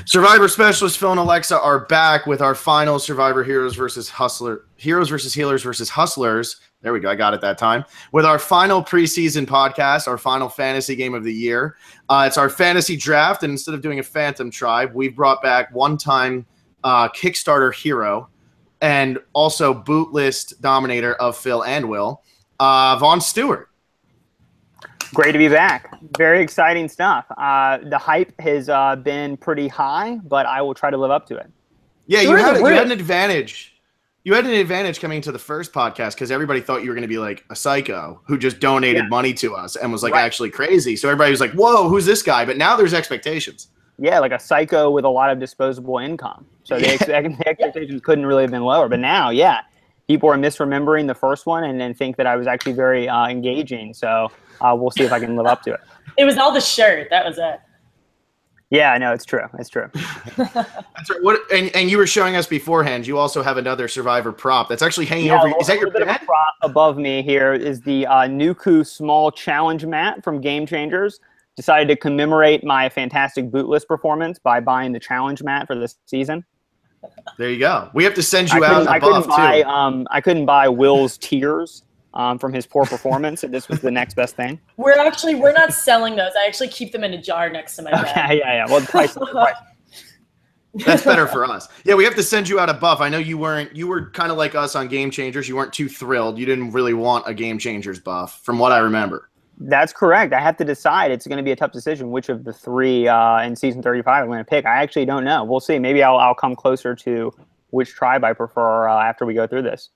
Survivor Specialist Phil and Alexa are back with our final Survivor Heroes versus Healers versus Hustlers. There we go. I got it that time. With our final preseason podcast, our final fantasy game of the year. It's our fantasy draft, and instead of doing a Phantom Tribe, we've brought back one-time Kickstarter hero and also boot list dominator of Phil and Will, Vaughn Stewart. Great to be back. Very exciting stuff. The hype has been pretty high, but I will try to live up to it. Yeah, you had an advantage. You had an advantage coming into the first podcast because everybody thought you were going to be like a psycho who just donated money to us and was like actually crazy. So everybody was like, whoa, who's this guy? But now there's expectations. Yeah, like a psycho with a lot of disposable income. So the expectations couldn't really have been lower. But now, people are misremembering the first one and then think that I was actually very engaging. So we'll see if I can live up to it. It was all the shirt. That was it. Yeah, I know. It's true. It's true. That's right. What? And you were showing us beforehand. You also have another Survivor prop that's actually hanging over you. Is that your bed? Prop above me here is the Nuku Small Challenge mat from Game Changers. Decided to commemorate my fantastic bootless performance by buying the challenge mat for this season. There you go. We have to send you out a buff too. I couldn't buy Will's tears from his poor performance, and this was the next best thing. We're not selling those. I actually keep them in a jar next to my bed. Okay, yeah. Well, the price. That's better for us. Yeah, we have to send you out a buff. I know you were kind of like us on Game Changers. You weren't too thrilled. You didn't really want a Game Changers buff, from what I remember. That's correct. I have to decide. It's going to be a tough decision which of the three in season 35 I'm going to pick. I actually don't know. We'll see. Maybe I'll come closer to which tribe I prefer after we go through this.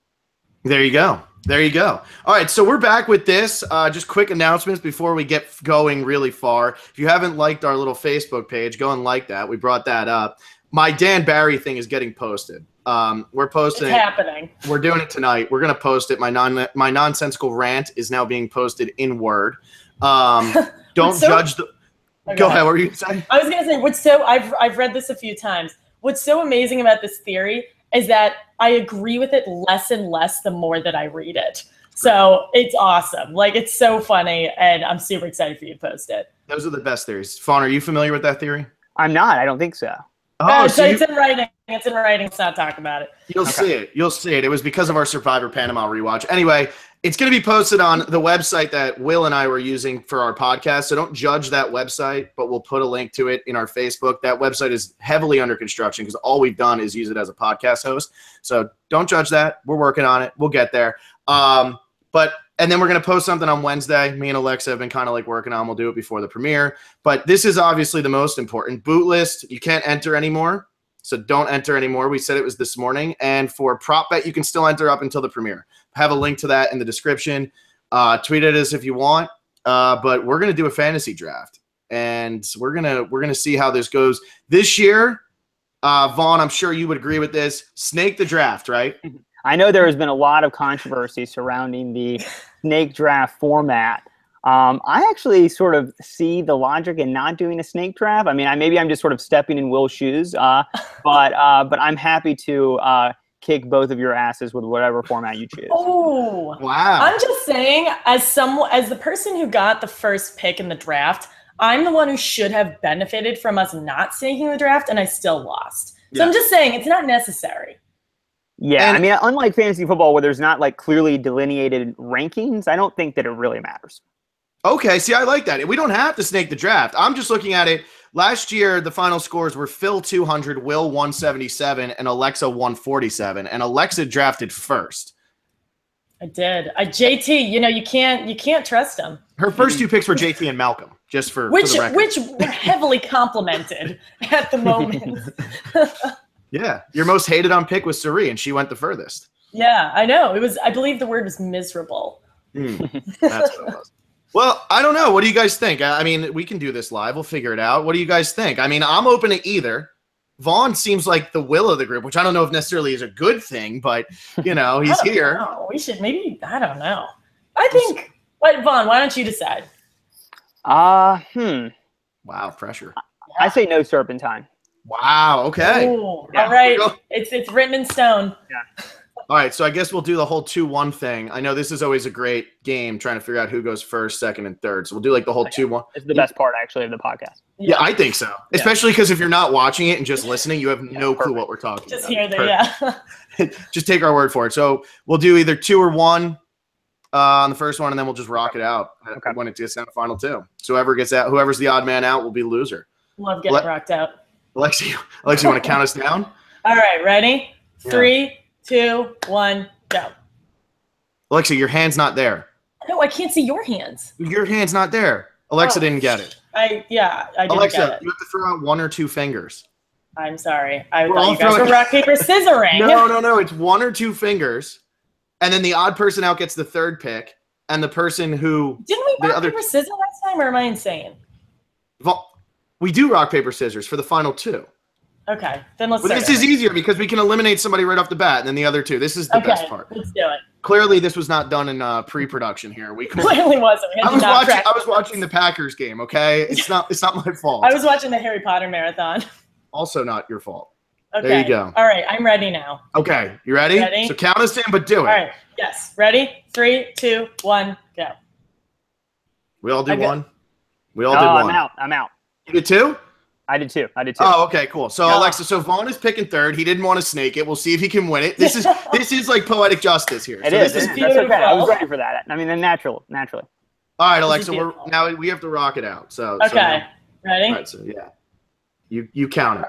There you go. There you go. All right, so we're back with this. Just quick announcements before we get going really far. If you haven't liked our little Facebook page, go and like that. We brought that up. My Dan Barry thing is getting posted. We're posting. It's happening. We're doing it tonight. We're gonna post it. My nonsensical rant is now being posted in Word. Don't judge the. Okay. Go ahead. What were you saying? I was gonna say I've read this a few times. What's so amazing about this theory is that I agree with it less and less the more that I read it. So it's awesome. Like, it's so funny, and I'm super excited for you to post it. Those are the best theories. Fawn, are you familiar with that theory? I'm not. I don't think so. Oh, so it's in writing. It's in writing. Let's not talk about it. You'll see it. You'll see it. It was because of our Survivor Panama rewatch. Anyway, it's going to be posted on the website that Will and I were using for our podcast. So don't judge that website, but we'll put a link to it in our Facebook. That website is heavily under construction because all we've done is use it as a podcast host. So don't judge that. We're working on it. We'll get there. And then we're going to post something on Wednesday. Me and Alexa have been kind of like working on. We'll do it before the premiere. But this is obviously the most important. Boot list, you can't enter anymore. So don't enter anymore. We said it was this morning. And for prop bet, you can still enter up until the premiere. Have a link to that in the description. Tweet at us if you want. But we're going to do a fantasy draft. And we're gonna see how this goes. This year, Vaughn, I'm sure you would agree with this. Snake the draft, right? I know there has been a lot of controversy surrounding the snake draft format. I actually sort of see the logic in not doing a snake draft. I mean, maybe I'm just sort of stepping in Will's shoes, but I'm happy to kick both of your asses with whatever format you choose. Oh, wow! I'm just saying, as the person who got the first pick in the draft, I'm the one who should have benefited from us not snaking the draft, and I still lost. So I'm just saying, it's not necessary. Yeah, I mean, unlike fantasy football where there's not like clearly delineated rankings, I don't think that it really matters. Okay, see, I like that. We don't have to snake the draft. I'm just looking at it. Last year, the final scores were Phil 200, Will 177, and Alexa 147. And Alexa drafted first. I did. JT, you can't trust him. Her first two picks were JT and Malcolm, just for the record. Which were heavily complimented at the moment. Yeah, your most hated on pick was Suri, and she went the furthest. Yeah, I know. It was. I believe the word was miserable. That's what it was. Well, I don't know. What do you guys think? I mean, we can do this live. We'll figure it out. What do you guys think? I mean, I'm open to either. Vaughn seems like the Will of the group, which I don't know if necessarily is a good thing, but, he's here. Know. We should maybe, I don't know. I think, Vaughn, why don't you decide? Wow, pressure. I say no serpentine. Wow, okay. Ooh, yeah. All right. It's written in stone. Yeah. All right, so I guess we'll do the whole 2-1 thing. I know this is always a great game trying to figure out who goes first, second, and third. So we'll do like the whole 2-1. It's the best part, actually, of the podcast. Yeah, I think so. Especially because if you're not watching it and just listening, you have no clue what we're talking Just about. hear that, yeah. Just take our word for it. So we'll do either 2 or 1 on the first one, and then we'll just rock it out when it gets down to final 2. So whoever gets out, whoever's the odd man out will be the loser. Love getting rocked out. Alexi, you want to count us down? All right, ready? 3, 2, 1, go. Alexa, your hand's not there. No, I can't see your hands. Your hand's not there. Alexa didn't get it. I didn't Alexa, get it. you have to throw out 1 or 2 fingers. I'm sorry. I thought you guys were rock, paper, scissoring. No. It's 1 or 2 fingers. And then the odd person out gets the third pick. And the person who... Didn't we rock, paper, scissors last time, or am I insane? We do rock, paper, scissors for the final 2. Okay, then let's This is easier because we can eliminate somebody right off the bat and then the other 2. This is the best part. Let's do it. Clearly, this was not done in pre-production here. We clearly wasn't. I was watching the Packers game. Okay, it's not my fault. I was watching the Harry Potter marathon. Also, not your fault. Okay. There you go. All right, I'm ready now. Okay, you ready? Ready? So count us in, but do it. All right. Yes. Ready? 3, 2, 1, go. We all do 1. We all did 1. I'm out. You did 2? I did 2. Oh, okay, cool. So Alexa, so Vaughn is picking third. He didn't want to snake it. We'll see if he can win it. This is like poetic justice here. This is that's okay. I was ready for that. I mean, naturally. All right, Alexa, we have to rock it out. So okay, ready? All right, so yeah, you count it.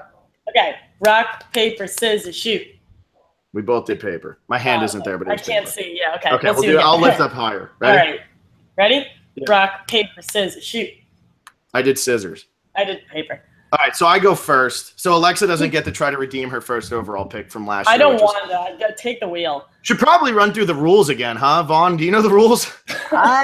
Okay, rock, paper, scissors, shoot. We both did paper. My hand isn't there, but I can't see. Yeah, okay. Okay, we'll do it. I'll lift up higher. Ready? All right, ready? Yeah. Rock, paper, scissors, shoot. I did scissors. I did paper. All right, so I go first. So Alexa doesn't get to try to redeem her first overall pick from last year. I don't want that. Take the wheel. Should probably run through the rules again, huh, Vaughn? Do you know the rules?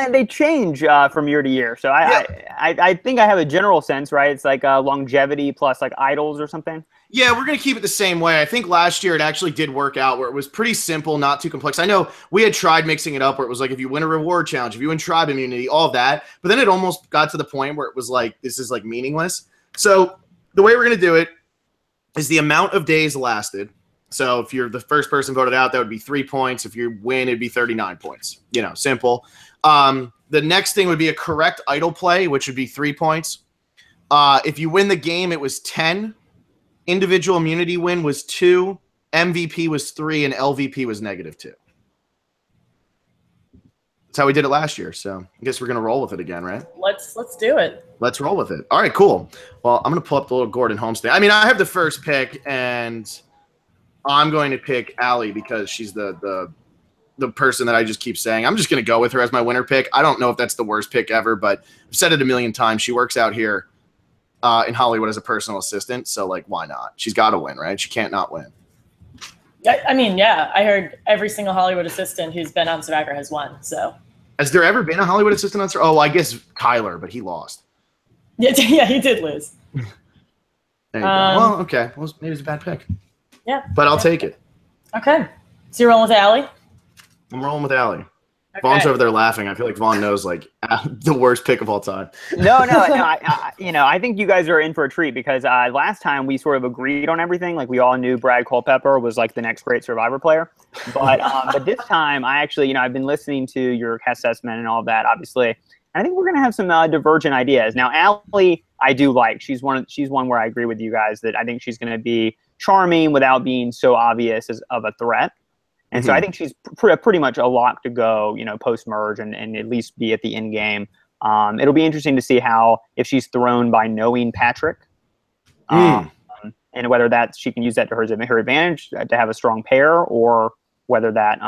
They change from year to year. So I think I have a general sense, right? It's like longevity plus like idols or something. Yeah, we're going to keep it the same way. I think last year it actually did work out where it was pretty simple, not too complex. I know we had tried mixing it up where it was like if you win a reward challenge, if you win tribe immunity, all of that. But then it almost got to the point where it was like, this is like meaningless. So the way we're going to do it is the amount of days lasted. So if you're the first person voted out, that would be 3 points. If you win, it'd be 39 points. You know, simple. The next thing would be a correct idol play, which would be 3 points. If you win the game, it was 10. Individual immunity win was 2. MVP was 3, and LVP was -2. That's how we did it last year. So I guess we're gonna roll with it again, right? Let's do it. Let's roll with it. All right, cool. Well, I'm gonna pull up the little Gordon Holmes thing. I mean, I have the first pick, and I'm going to pick Allie because she's the person that I just keep saying. I'm just gonna go with her as my winner pick. I don't know if that's the worst pick ever, but I've said it a million times. She works out here in Hollywood as a personal assistant, so like, why not? She's got to win, right? She can't not win. I mean, yeah, I heard every single Hollywood assistant who's been on Survivor has won. So, has there ever been a Hollywood assistant on Survivor? Oh, I guess Kyler, but he lost. Yeah, he did lose. There you go. Well, okay. Well, maybe it's a bad pick. Yeah. But I'll take it. Okay. So you're rolling with Allie? I'm rolling with Allie. Okay. Vaughn's over there laughing. I feel like Vaughn knows like the worst pick of all time. No. I think you guys are in for a treat because last time we sort of agreed on everything. Like we all knew Brad Culpepper was like the next great Survivor player. But this time I actually, I've been listening to your cast assessment and all of that, obviously. And I think we're going to have some divergent ideas. Now, Allie, I do like. She's one where I agree with you guys that I think she's going to be charming without being so obvious of a threat. And so I think she's pretty much a lock to go, post-merge and at least be at the end game. It'll be interesting to see if she's thrown by knowing Patrick and whether she can use that to her advantage to have a strong pair or whether that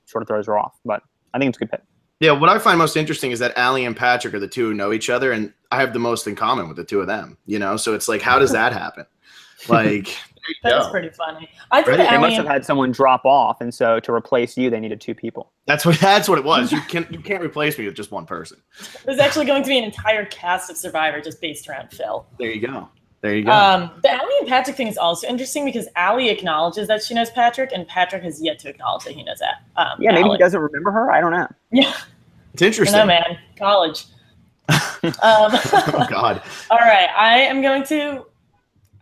sort of throws her off. But I think it's a good pick. Yeah, what I find most interesting is that Allie and Patrick are the two who know each other, and I have the most in common with the two of them, So it's like, how does that happen? Like... That's pretty funny. I think they must have had someone drop off, and so to replace you, they needed 2 people. That's what it was. You can't replace me with just one person. There's actually going to be an entire cast of Survivor just based around Phil. There you go. The Allie and Patrick thing is also interesting because Allie acknowledges that she knows Patrick, and Patrick has yet to acknowledge that he knows that. Maybe he doesn't remember her. I don't know. Yeah, it's interesting. I know, man. College. Oh God. All right, I am going to.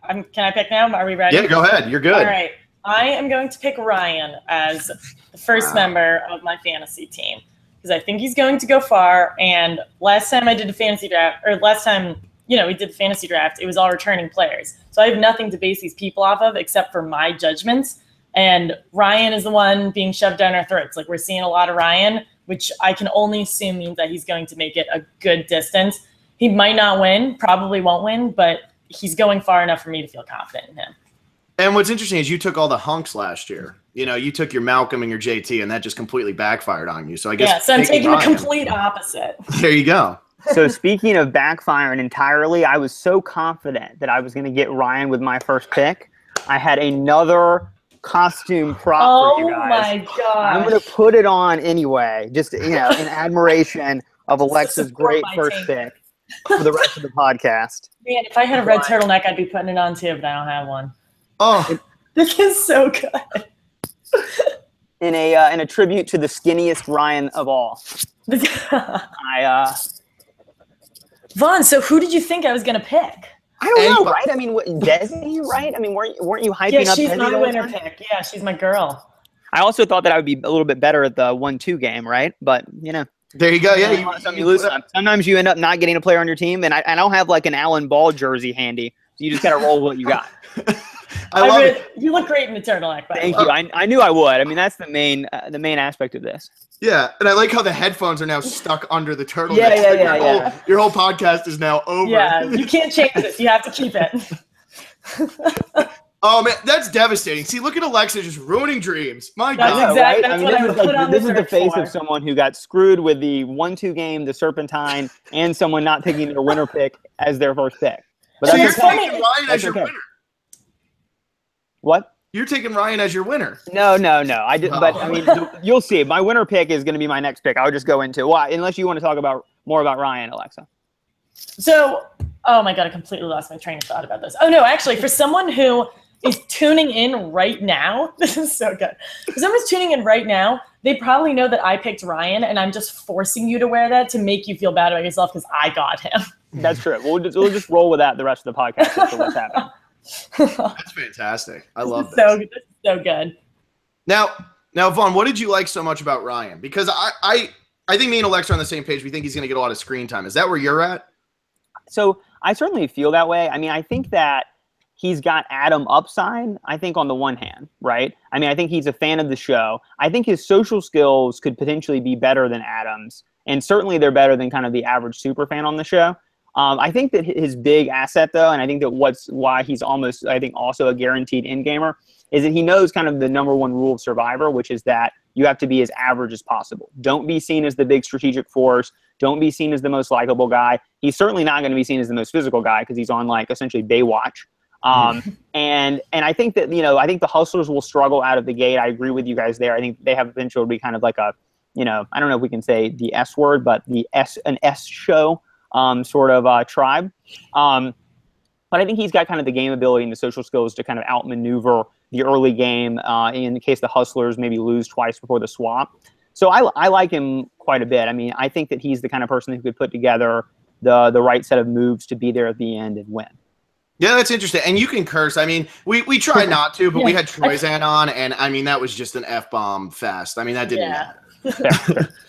Can I pick now? Are we ready? Yeah, go ahead. You're good. All right. I am going to pick Ryan as the first member of my fantasy team because I think he's going to go far. And last time I did a fantasy draft, or last time, we did the fantasy draft, it was all returning players. So I have nothing to base these people off of except for my judgments. And Ryan is the one being shoved down our throats. Like, we're seeing a lot of Ryan, which I can only assume means that he's going to make it a good distance. He might not win, probably won't win, but he's going far enough for me to feel confident in him. And what's interesting is you took all the hunks last year. You took your Malcolm and your JT, and that just completely backfired on you. So I guess yeah. So I'm taking the complete opposite. There you go. So speaking of backfiring entirely, I was so confident that I was going to get Ryan with my first pick. I had another costume prop for you guys. Oh my god! I'm going to put it on anyway, just in admiration of Alexa's great first pick for the rest of the podcast. Man, if I had a red turtleneck, I'd be putting it on too, but I don't have one. Oh, this is so good. In a tribute to the skinniest Ryan of all. Vaughn, so who did you think I was going to pick? I don't know, right? I mean, Desi, right? I mean, weren't you hyping up Desi? Yeah, she's my winner pick. Yeah, she's my girl. I also thought that I would be a little bit better at the 1-2 game, right? But, There you go. Yeah, you lose. Sometimes you end up not getting a player on your team, and I don't have like an Alan Ball jersey handy, so you just got to roll with what you got. I love it. You look great in the turtleneck. Thank you. I knew I would. I mean, that's the main aspect of this. Yeah, and I like how the headphones are now stuck under the turtleneck. Yeah. Your whole podcast is now over. Yeah, you can't change this. You have to keep it. Oh man, that's devastating. See, look at Alexa just ruining dreams. My That's God. exactly. That's what I would put on this is the face for. of someone who got screwed with the 1-2 game, the Serpentine, and someone not picking their winner pick as their first pick. But So that's you're okay. taking Ryan as your okay. winner. What? You're taking Ryan as your winner. No. I did, but I mean, you'll see. My winner pick is going to be my next pick. I'll just go into why, unless you want to talk more about Ryan, Alexa. So, oh my God, I completely lost my train of thought about this. Oh no, actually, for someone who is tuning in right now, this is so good. If someone's tuning in right now, they probably know that I picked Ryan, and I'm just forcing you to wear that to make you feel bad about yourself because I got him. That's true. We'll just roll with that the rest of the podcast as to what's happening. That's fantastic. I love this. This is so good. Now, Vaughn, what did you like so much about Ryan? Because I think me and Alexa are on the same page. We think he's going to get a lot of screen time. Is that where you're at? So I certainly feel that way. I mean, I think that he's got Adam upside, I think, on the one hand, right? I mean, I think he's a fan of the show. I think his social skills could potentially be better than Adam's, and certainly they're better than kind of the average super fan on the show. I think that his big asset, though, and I think that why he's almost, I think, also a guaranteed in-gamer, is that he knows kind of the number one rule of Survivor, which is that you have to be as average as possible. Don't be seen as the big strategic force. Don't be seen as the most likable guy. He's certainly not going to be seen as the most physical guy because he's on, like, essentially Baywatch. And I think that, I think the hustlers will struggle out of the gate. I agree with you guys there. I think they have potential to be kind of like a, I don't know if we can say the S word, but an S show. Sort of tribe. But I think he's got kind of the game ability and the social skills to kind of outmaneuver the early game in the case the Hustlers maybe lose twice before the swap. So I like him quite a bit. I mean, I think that he's the kind of person who could put together the right set of moves to be there at the end and win. Yeah, that's interesting. And you can curse. I mean, we tried not to, but we had Troyzan on, and I mean, that was just an F-bomb fest. I mean, that didn't matter.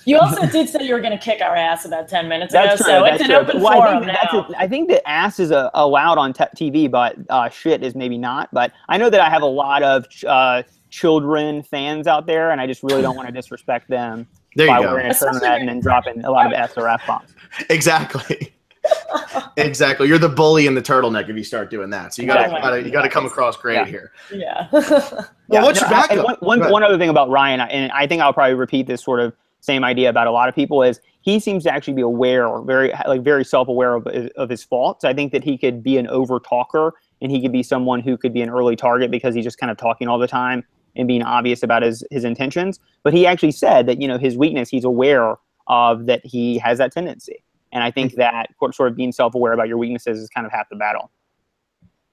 You also did say you were going to kick our ass about 10 minutes ago, true, so it's an open forum now. I think that ass is allowed on TV, but shit is maybe not. But I know that I have a lot of children fans out there, and I just really don't want to disrespect them by wearing a turtleneck and then dropping a lot of S or F bombs. Exactly. Exactly. You're the bully in the turtleneck if you start doing that. So you got to come across great here. Yeah. Well, what's your backup? One other thing about Ryan, and I think I'll probably repeat this sort of same idea about a lot of people, is he seems to actually be aware, very self-aware of his faults. I think that he could be an over-talker, and he could be someone who could be an early target because he's just kind of talking all the time and being obvious about his intentions. But he actually said that, his weakness, he's aware of that he has that tendency. And I think that sort of being self-aware about your weaknesses is kind of half the battle.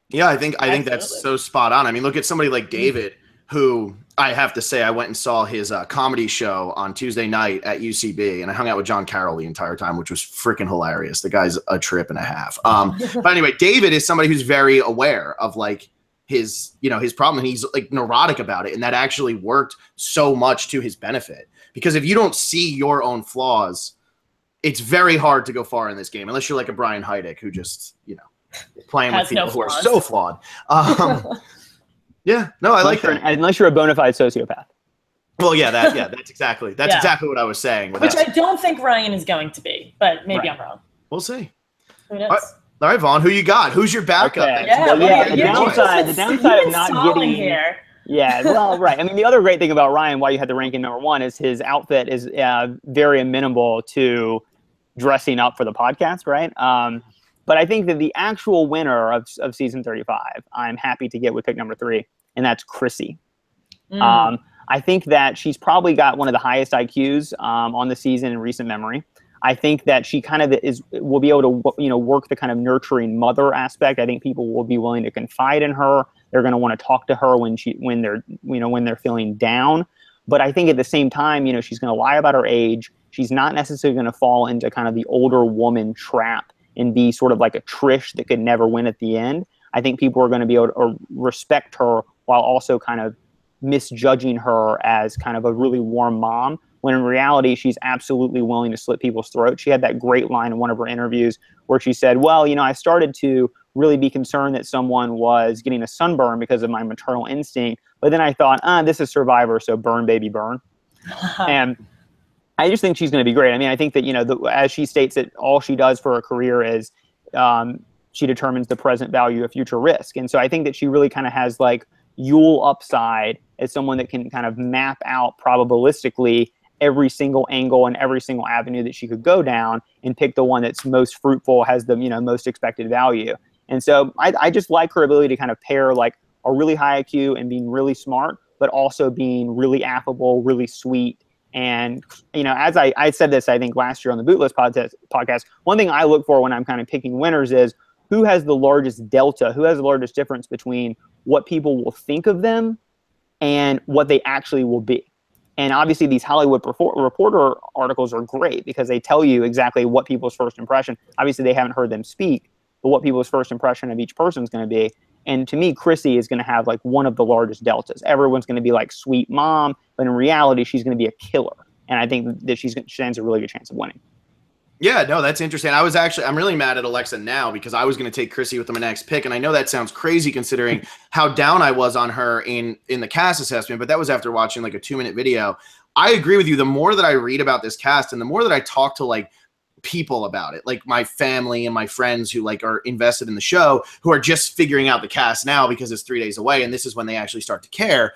Yeah, I think that's so spot on. I mean, look at somebody like David, who I have to say I went and saw his comedy show on Tuesday night at UCB, and I hung out with John Carroll the entire time, which was freaking hilarious. The guy's a trip and a half. But anyway, David is somebody who's very aware of, like, his problem, and he's like neurotic about it. And that actually worked so much to his benefit, because if you don't see your own flaws, it's very hard to go far in this game, unless you're like a Brian Heidick who just, playing with people who are so flawed. Yeah, no, I like that. Unless you're a bona fide sociopath. Well, that's exactly what I was saying. Which I don't think Ryan is going to be, but maybe I'm wrong. We'll see. Who knows? All right, Vaughn, who you got? Who's your backup? Okay. The downside of not getting here. Yeah, well, right. I mean, the other great thing about Ryan, why you had the ranking number 1, is his outfit is very amenable to dressing up for the podcast, right? But I think that the actual winner of season 35, I'm happy to get with pick number 3, and that's Chrissy. I think that she's probably got one of the highest IQs on the season in recent memory. I think that she kind of will be able to, work the kind of nurturing mother aspect. I think people will be willing to confide in her. They're going to want to talk to her when they're feeling down. But I think at the same time, she's going to lie about her age. She's not necessarily going to fall into kind of the older woman trap and be sort of like a Trish that could never win at the end. I think people are going to be able to respect her while also kind of misjudging her as kind of a really warm mom, when in reality, she's absolutely willing to slit people's throats. She had that great line in one of her interviews where she said, well, I started to really be concerned that someone was getting a sunburn because of my maternal instinct. But then I thought, this is Survivor, so burn, baby, burn. And I just think she's going to be great. I mean, I think that, as she states that all she does for her career is she determines the present value of future risk. And so I think that she really kind of has like Yule upside as someone that can kind of map out probabilistically every single angle and every single avenue that she could go down and pick the one that's most fruitful, has the most expected value. And so I just like her ability to kind of pair like a really high IQ and being really smart, but also being really affable, really sweet. And, as I said this, I think last year on the Bootless podcast, one thing I look for when I'm kind of picking winners is who has the largest delta, who has the largest difference between what people will think of them and what they actually will be. And obviously these Hollywood Reporter articles are great because they tell you exactly what people's first impression, obviously they haven't heard them speak, but what people's first impression of each person is going to be. And to me, Chrissy is going to have like one of the largest deltas. Everyone's going to be like sweet mom, but in reality, she's going to be a killer. And I think that she stands a really good chance of winning. Yeah, no, that's interesting. I'm really mad at Alexa now because I was going to take Chrissy with my next pick. And I know that sounds crazy considering how down I was on her in the cast assessment, but that was after watching like a 2-minute video. I agree with you. The more that I read about this cast and the more that I talk to like people about it, like my family and my friends who like are invested in the show, who are just figuring out the cast now because it's 3 days away and this is when they actually start to care,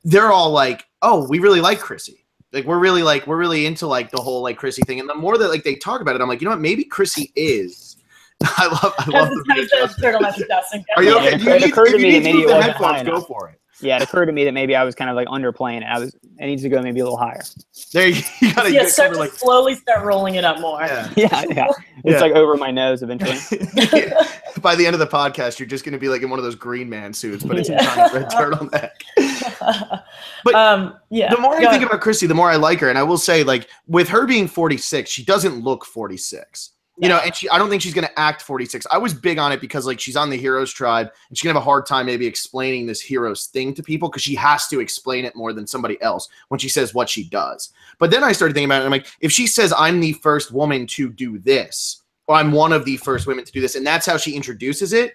they're all like, oh, we really like Chrissy. Like we're really into like the whole like Chrissy thing. And the more that like they talk about it, I'm like, you know what, maybe Chrissy is. I love the Are you okay? It need to move the headphones, go for it. Yeah, it occurred to me that maybe I was kind of like underplaying it. It needs to go maybe a little higher. There you gotta like slowly start rolling it up more. Yeah. It's like over my nose eventually. By the end of the podcast, you're just gonna be like in one of those Green Man suits, but it's in tiny red turtleneck. But the more I think about Chrissy, the more I like her. And I will say, like, with her being 46, she doesn't look 46. And I don't think she's going to act 46. I was big on it because, like, she's on the Heroes tribe, and she's going to have a hard time maybe explaining this Heroes thing to people because she has to explain it more than somebody else when she says what she does. But then I started thinking about it, and I'm like, if she says, I'm the first woman to do this, or I'm one of the first women to do this, and that's how she introduces it,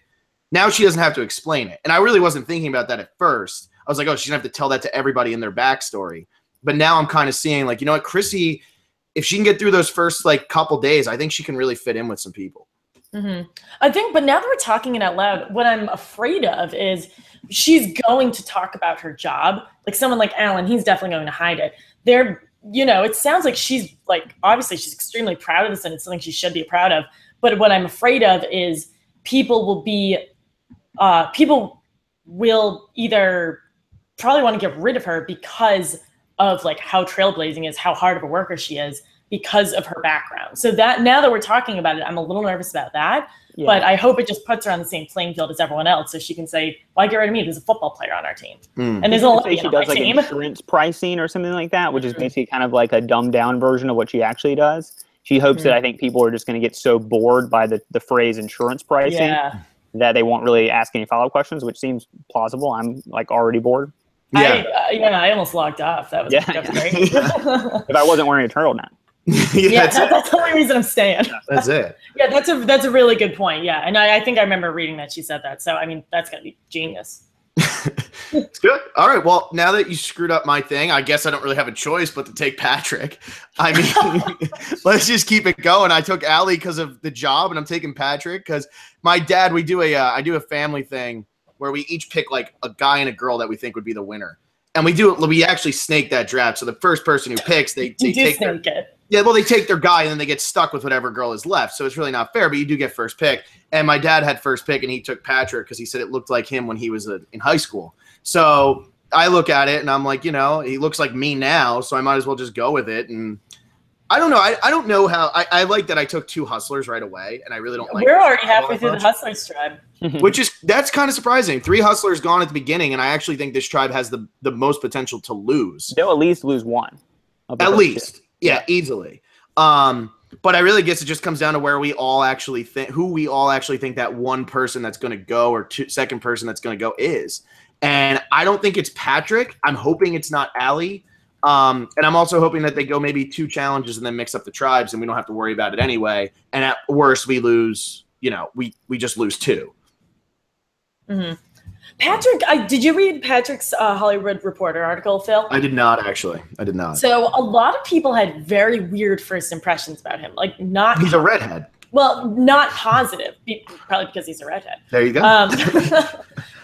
now she doesn't have to explain it. And I really wasn't thinking about that at first. I was like, oh, she's going to have to tell that to everybody in their backstory. But now I'm kind of seeing, like, you know what, Chrissy, if she can get through those first like couple days, I think she can really fit in with some people. Mm-hmm. I think, but now that we're talking it out loud, what I'm afraid of is she's going to talk about her job. Like someone like Alan, he's definitely going to hide it. It sounds like she's like, obviously she's extremely proud of this and it's something she should be proud of. But what I'm afraid of is people will either probably want to get rid of her because of like how trailblazing is, how hard of a worker she is because of her background. So that now that we're talking about it, I'm a little nervous about that, but I hope it just puts her on the same playing field as everyone else. So she can say, why get rid of me? There's a football player on our team. And there's a lesbian on my team. She does like insurance pricing or something like that, which is basically kind of like a dumbed down version of what she actually does. She hopes that I think people are just going to get so bored by the phrase insurance pricing that they won't really ask any follow-up questions, which seems plausible. I'm like already bored. Yeah. I almost logged off. That was great. If I wasn't wearing a turtleneck. That's the only reason I'm staying. That's it. Yeah, that's a really good point. Yeah, and I think I remember reading that she said that. So I mean, that's gonna be genius. It's good. All right. Well, now that you screwed up my thing, I guess I don't really have a choice but to take Patrick. I mean, let's just keep it going. I took Allie because of the job, and I'm taking Patrick because my dad. I do a family thing where we each pick like a guy and a girl that we think would be the winner, and we actually snake that draft. So the first person who picks, they take it. Yeah, well, they take their guy and then they get stuck with whatever girl is left. So it's really not fair, but you do get first pick. And my dad had first pick, and he took Patrick because he said it looked like him when he was in high school. So I look at it and I'm like, he looks like me now, so I might as well just go with it. And I don't know. I don't know how. I like that I took 2 hustlers right away, and I really don't like. We're already halfway through the hustlers tribe, that's kind of surprising. 3 hustlers gone at the beginning, and I actually think this tribe has the most potential to lose. They'll at least lose 1. At least. Yeah, easily. But I really guess it just comes down to who we all actually think that one person that's going to go or second person that's going to go is. And I don't think it's Patrick. I'm hoping it's not Allie. And I'm also hoping that they go maybe 2 challenges and then mix up the tribes, and we don't have to worry about it anyway. And at worst, we lose, we just lose 2. Mm-hmm. Patrick, did you read Patrick's Hollywood Reporter article, Phil? I did not, actually. I did not. So a lot of people had very weird first impressions about him. Like, not... He's a redhead. Well, not positive. Probably because he's a redhead. There you go.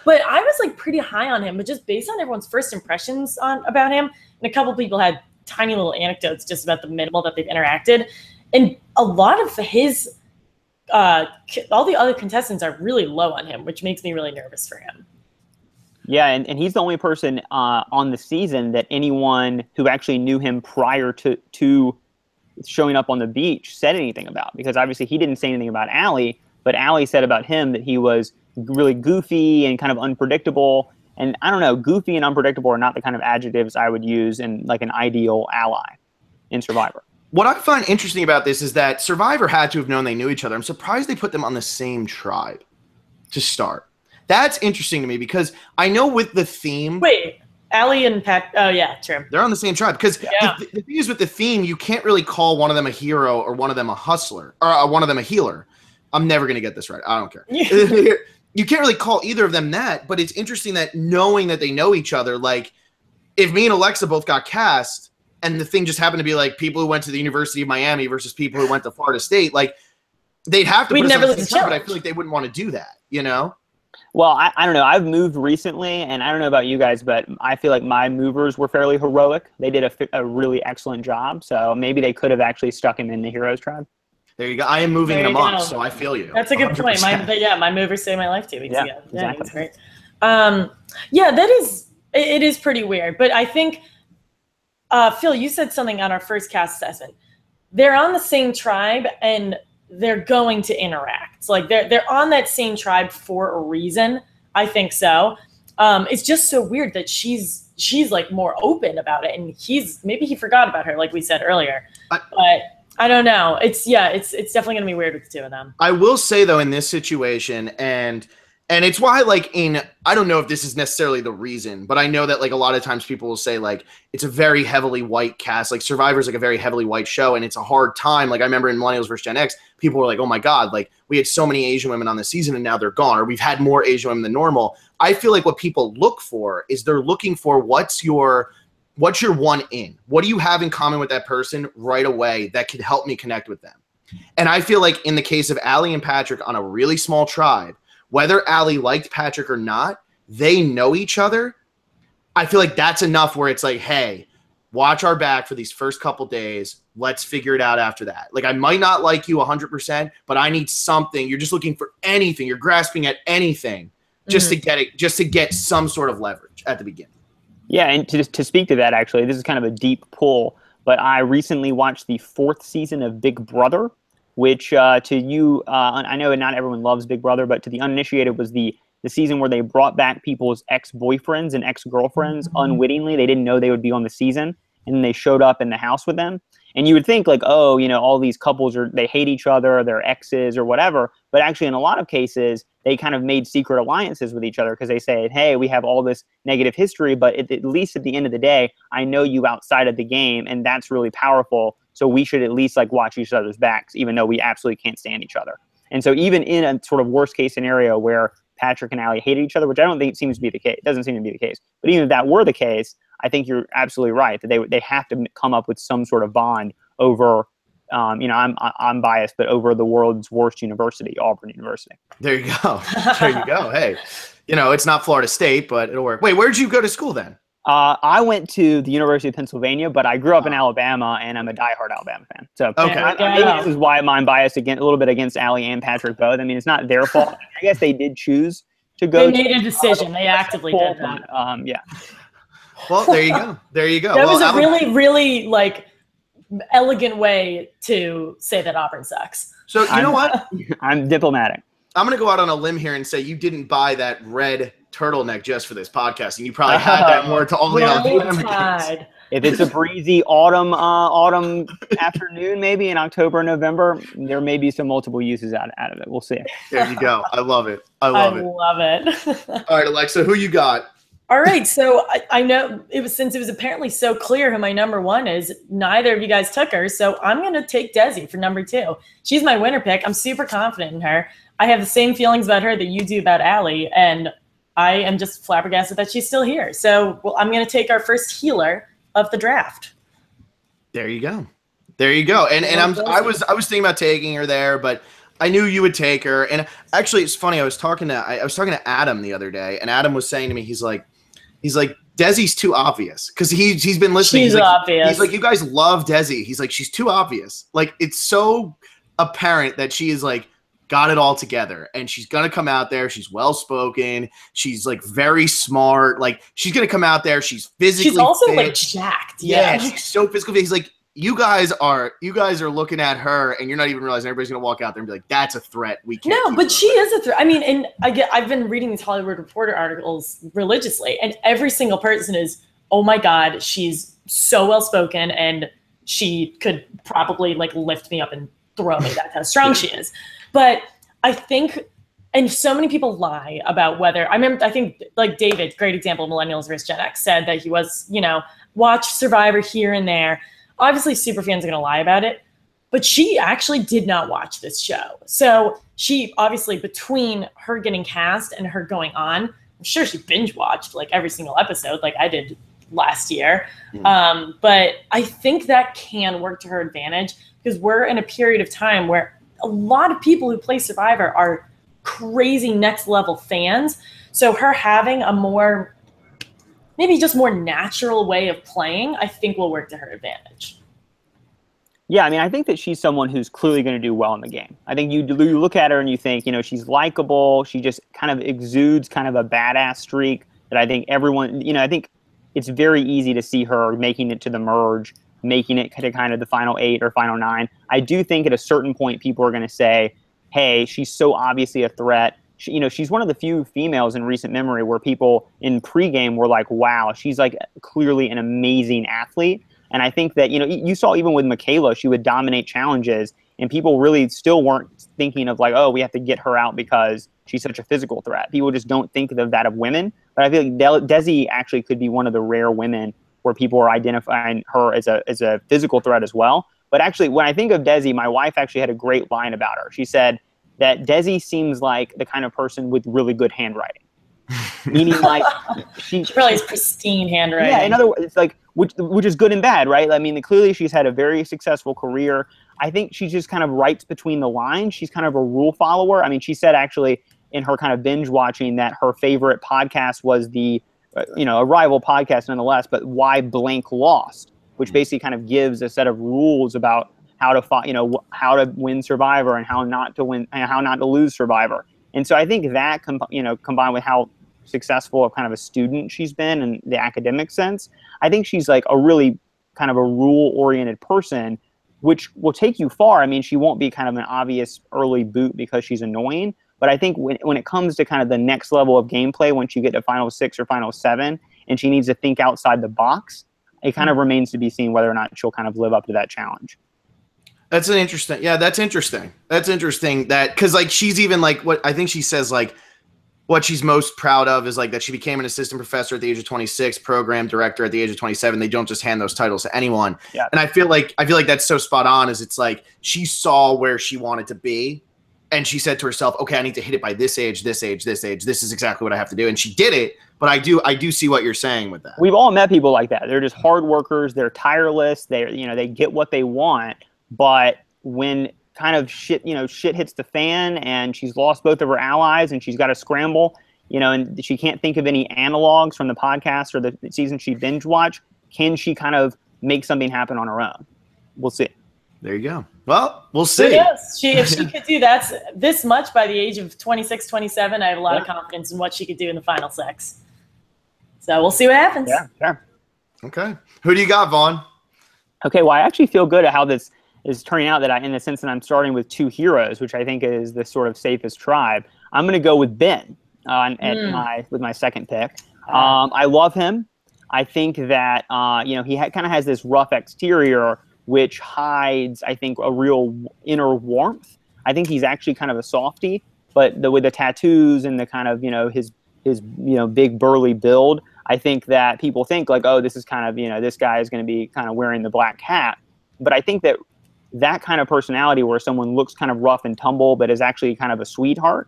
But I was, like, pretty high on him. But just based on everyone's first impressions about him, and a couple people had tiny little anecdotes just about the minimal that they've interacted. And a lot of his... all the other contestants are really low on him, which makes me really nervous for him. Yeah, and he's the only person on the season that anyone who actually knew him prior to showing up on the beach said anything about. Because obviously he didn't say anything about Allie, but Allie said about him that he was really goofy and kind of unpredictable. And I don't know, goofy and unpredictable are not the kind of adjectives I would use in like an ideal ally in Survivor. What I find interesting about this is that Survivor had to have known they knew each other. I'm surprised they put them on the same tribe to start. That's interesting to me because I know with the theme... Wait, Allie and Pat... Oh, yeah, true. They're on the same tribe because the thing is with the theme, you can't really call one of them a hero or one of them a hustler or one of them a healer. I'm never going to get this right. I don't care. You can't really call either of them that, but it's interesting that knowing that they know each other, like if me and Alexa both got cast and the thing just happened to be like people who went to the University of Miami versus people who went to Florida State, like they'd have to put us on the same tribe, but I feel like they wouldn't want to do that, Well, I don't know. I've moved recently, and I don't know about you guys, but I feel like my movers were fairly heroic. They did a really excellent job, so maybe they could have actually stuck him in the Heroes tribe. There you go. I am moving in a month, so I feel you. That's a good 100%. Point. My movers saved my life 2 weeks ago. Exactly. That's great. It is pretty weird, but I think, Phil, you said something on our first cast assessment. They're on the same tribe, and they're going to interact. Like they're on that same tribe for a reason. I think so. It's just so weird that she's like more open about it, and maybe he forgot about her, like we said earlier. But I don't know. It's definitely gonna be weird with the 2 of them. I will say though, in this situation, and it's why I don't know if this is necessarily the reason, but I know that like a lot of times people will say like it's a very heavily white cast, like Survivor's like a very heavily white show, and it's a hard time. Like I remember in Millennials vs. Gen X, people were like, oh my God, like we had so many Asian women on the season and now they're gone, or we've had more Asian women than normal. I feel like what people look for is they're looking for what's your one in? What do you have in common with that person right away that could help me connect with them? And I feel like in the case of Allie and Patrick on a really small tribe, whether Allie liked Patrick or not, they know each other. I feel like that's enough where it's like, hey, watch our back for these first couple days. Let's figure it out after that. Like I might not like you 100%, but I need something. You're just looking for anything. You're grasping at anything just to get it, just to get some sort of leverage at the beginning. Yeah, and to speak to that, actually, this is kind of a deep pull, but I recently watched the 4th season of Big Brother, which to you, I know not everyone loves Big Brother, but to the uninitiated was the season where they brought back people's ex-boyfriends and ex-girlfriends unwittingly. They didn't know they would be on the season. and they showed up in the house with them. And you would think like, oh, all these couples they hate each other, they're exes or whatever. But actually, in a lot of cases, they kind of made secret alliances with each other because they say, hey, we have all this negative history, but at least at the end of the day, I know you outside of the game, and that's really powerful. So we should at least like watch each other's backs, even though we absolutely can't stand each other. And so even in a sort of worst case scenario where Patrick and Allie hated each other, which I don't think seems to be the case, doesn't seem to be the case. But even if that were the case, I think you're absolutely right that they have to come up with some sort of bond over, I'm biased, but over the world's worst university, Auburn University. There you go. There you go. Hey, it's not Florida State, but it'll work. Wait, where did you go to school then? I went to the University of Pennsylvania, but I grew up in Alabama, and I'm a diehard Alabama fan. So maybe this is why I'm biased a little bit against Allie and Patrick both. I mean, it's not their fault. I guess they did choose to go. They made a decision. They actively did that. Yeah. Well, there you go. There you go. That was a really, really like elegant way to say that Auburn sucks. So you know what? I'm diplomatic. I'm going to go out on a limb here and say you didn't buy that red turtleneck just for this podcast, and you probably had that more to all the other. If it's a breezy autumn afternoon, maybe in October, November, there may be some multiple uses out of it. We'll see. There you go. I love it. I love it. All right, Alexa, who you got? All right, so I know since it was apparently so clear who my number one is, neither of you guys took her, so I'm going to take Desi for number 2. She's my winner pick. I'm super confident in her. I have the same feelings about her that you do about Allie, and I am just flabbergasted that she's still here. So I'm going to take our first healer of the draft. There you go. There you go. And I was thinking about taking her there, but I knew you would take her. And actually, it's funny. I was talking to Adam the other day, and Adam was saying to me, he's like, Desi's too obvious, because he's been listening. She's obvious. He's like, you guys love Desi. He's like, she's too obvious. Like, it's so apparent that she is like got it all together, and she's gonna come out there. She's well spoken. She's like very smart. Like, she's gonna come out there. She's physically. She's also fit. like jacked. Yeah, she's so physically fit. He's like, you guys are looking at her, and you're not even realizing everybody's gonna walk out there and be like, that's a threat. We can't. No, but she is a threat. I mean, and I've been reading these Hollywood Reporter articles religiously, and every single person is, oh my God, she's so well spoken, and she could probably like lift me up and throw me. That's how strong she is. But I think, and so many people lie about whether, I think like David, great example, Millennials versus Gen X, said that he was, watch Survivor here and there. Obviously, superfans are going to lie about it, but she actually did not watch this show. So she obviously, between her getting cast and her going on, I'm sure she binge watched like every single episode like I did last year. But I think that can work to her advantage, because we're in a period of time where a lot of people who play Survivor are crazy next level fans. So her having a maybe just more natural way of playing, I think will work to her advantage. Yeah, I mean, I think that she's someone who's clearly going to do well in the game. I think you look at her and you think, she's likable. She just kind of exudes kind of a badass streak that I think everyone, I think it's very easy to see her making it to the merge, making it to kind of the final 8 or final 9. I do think at a certain point, people are going to say, hey, she's so obviously a threat. She's one of the few females in recent memory where people in pregame were like, wow, she's like clearly an amazing athlete. And I think that, you saw even with Michaela, she would dominate challenges, and people really still weren't thinking of like, oh, we have to get her out because she's such a physical threat. People just don't think of that of women. But I feel like Desi actually could be one of the rare women where people are identifying her as a physical threat as well. But actually, when I think of Desi, my wife actually had a great line about her. She said that Desi seems like the kind of person with really good handwriting. Meaning like she really has pristine handwriting. Yeah, in other words, it's like which is good and bad, right? I mean, clearly she's had a very successful career. I think she just kind of writes between the lines. She's kind of a rule follower. I mean, she said actually in her kind of binge watching that her favorite podcast was the a rival podcast nonetheless, but Why Blank Lost, which basically kind of gives a set of rules about how to how to win Survivor and how not to win and how not to lose Survivor. And so I think that combined with how successful of kind of a student she's been in the academic sense, I think she's like a really kind of a rule-oriented person, which will take you far. I mean, she won't be kind of an obvious early boot because she's annoying. But I think when it comes to kind of the next level of gameplay, once you get to Final 6 or Final 7, and she needs to think outside the box, it kind of remains to be seen whether or not she'll kind of live up to that challenge. That's interesting. That's interesting. That's interesting that, because like she's even like, what I think she says, like what she's most proud of is like that she became an assistant professor at the age of 26, program director at the age of 27. They don't just hand those titles to anyone. Yeah. And I feel like that's so spot on, is it's like she saw where she wanted to be and she said to herself, okay, I need to hit it by this age, this age, this age. This is exactly what I have to do. And she did it. But I do see what you're saying with that. We've all met people like that. They're just hard workers. They're tireless. They get what they want. But when kind of shit hits the fan and she's lost both of her allies and she's got to scramble, and she can't think of any analogs from the podcast or the season she binge watched, can she kind of make something happen on her own? We'll see. There you go. Well, we'll see. Yes, if she could do that this much by the age of 26, 27, I have a lot of confidence in what she could do in the final 6. So we'll see what happens. Yeah, sure. Okay. Who do you got, Vaughn? Okay, well, I actually feel good at how this is turning out, that in the sense that I'm starting with 2 heroes, which I think is the sort of safest tribe. I'm going to go with Ben with my second pick. I love him. I think that he kind of has this rough exterior, which hides, I think, a real inner warmth. I think he's actually kind of a softie, but with the tattoos and the kind of his big burly build, I think that people think like, oh, this is kind of this guy is going to be kind of wearing the black hat. But I think that kind of personality, where someone looks kind of rough and tumble but is actually kind of a sweetheart,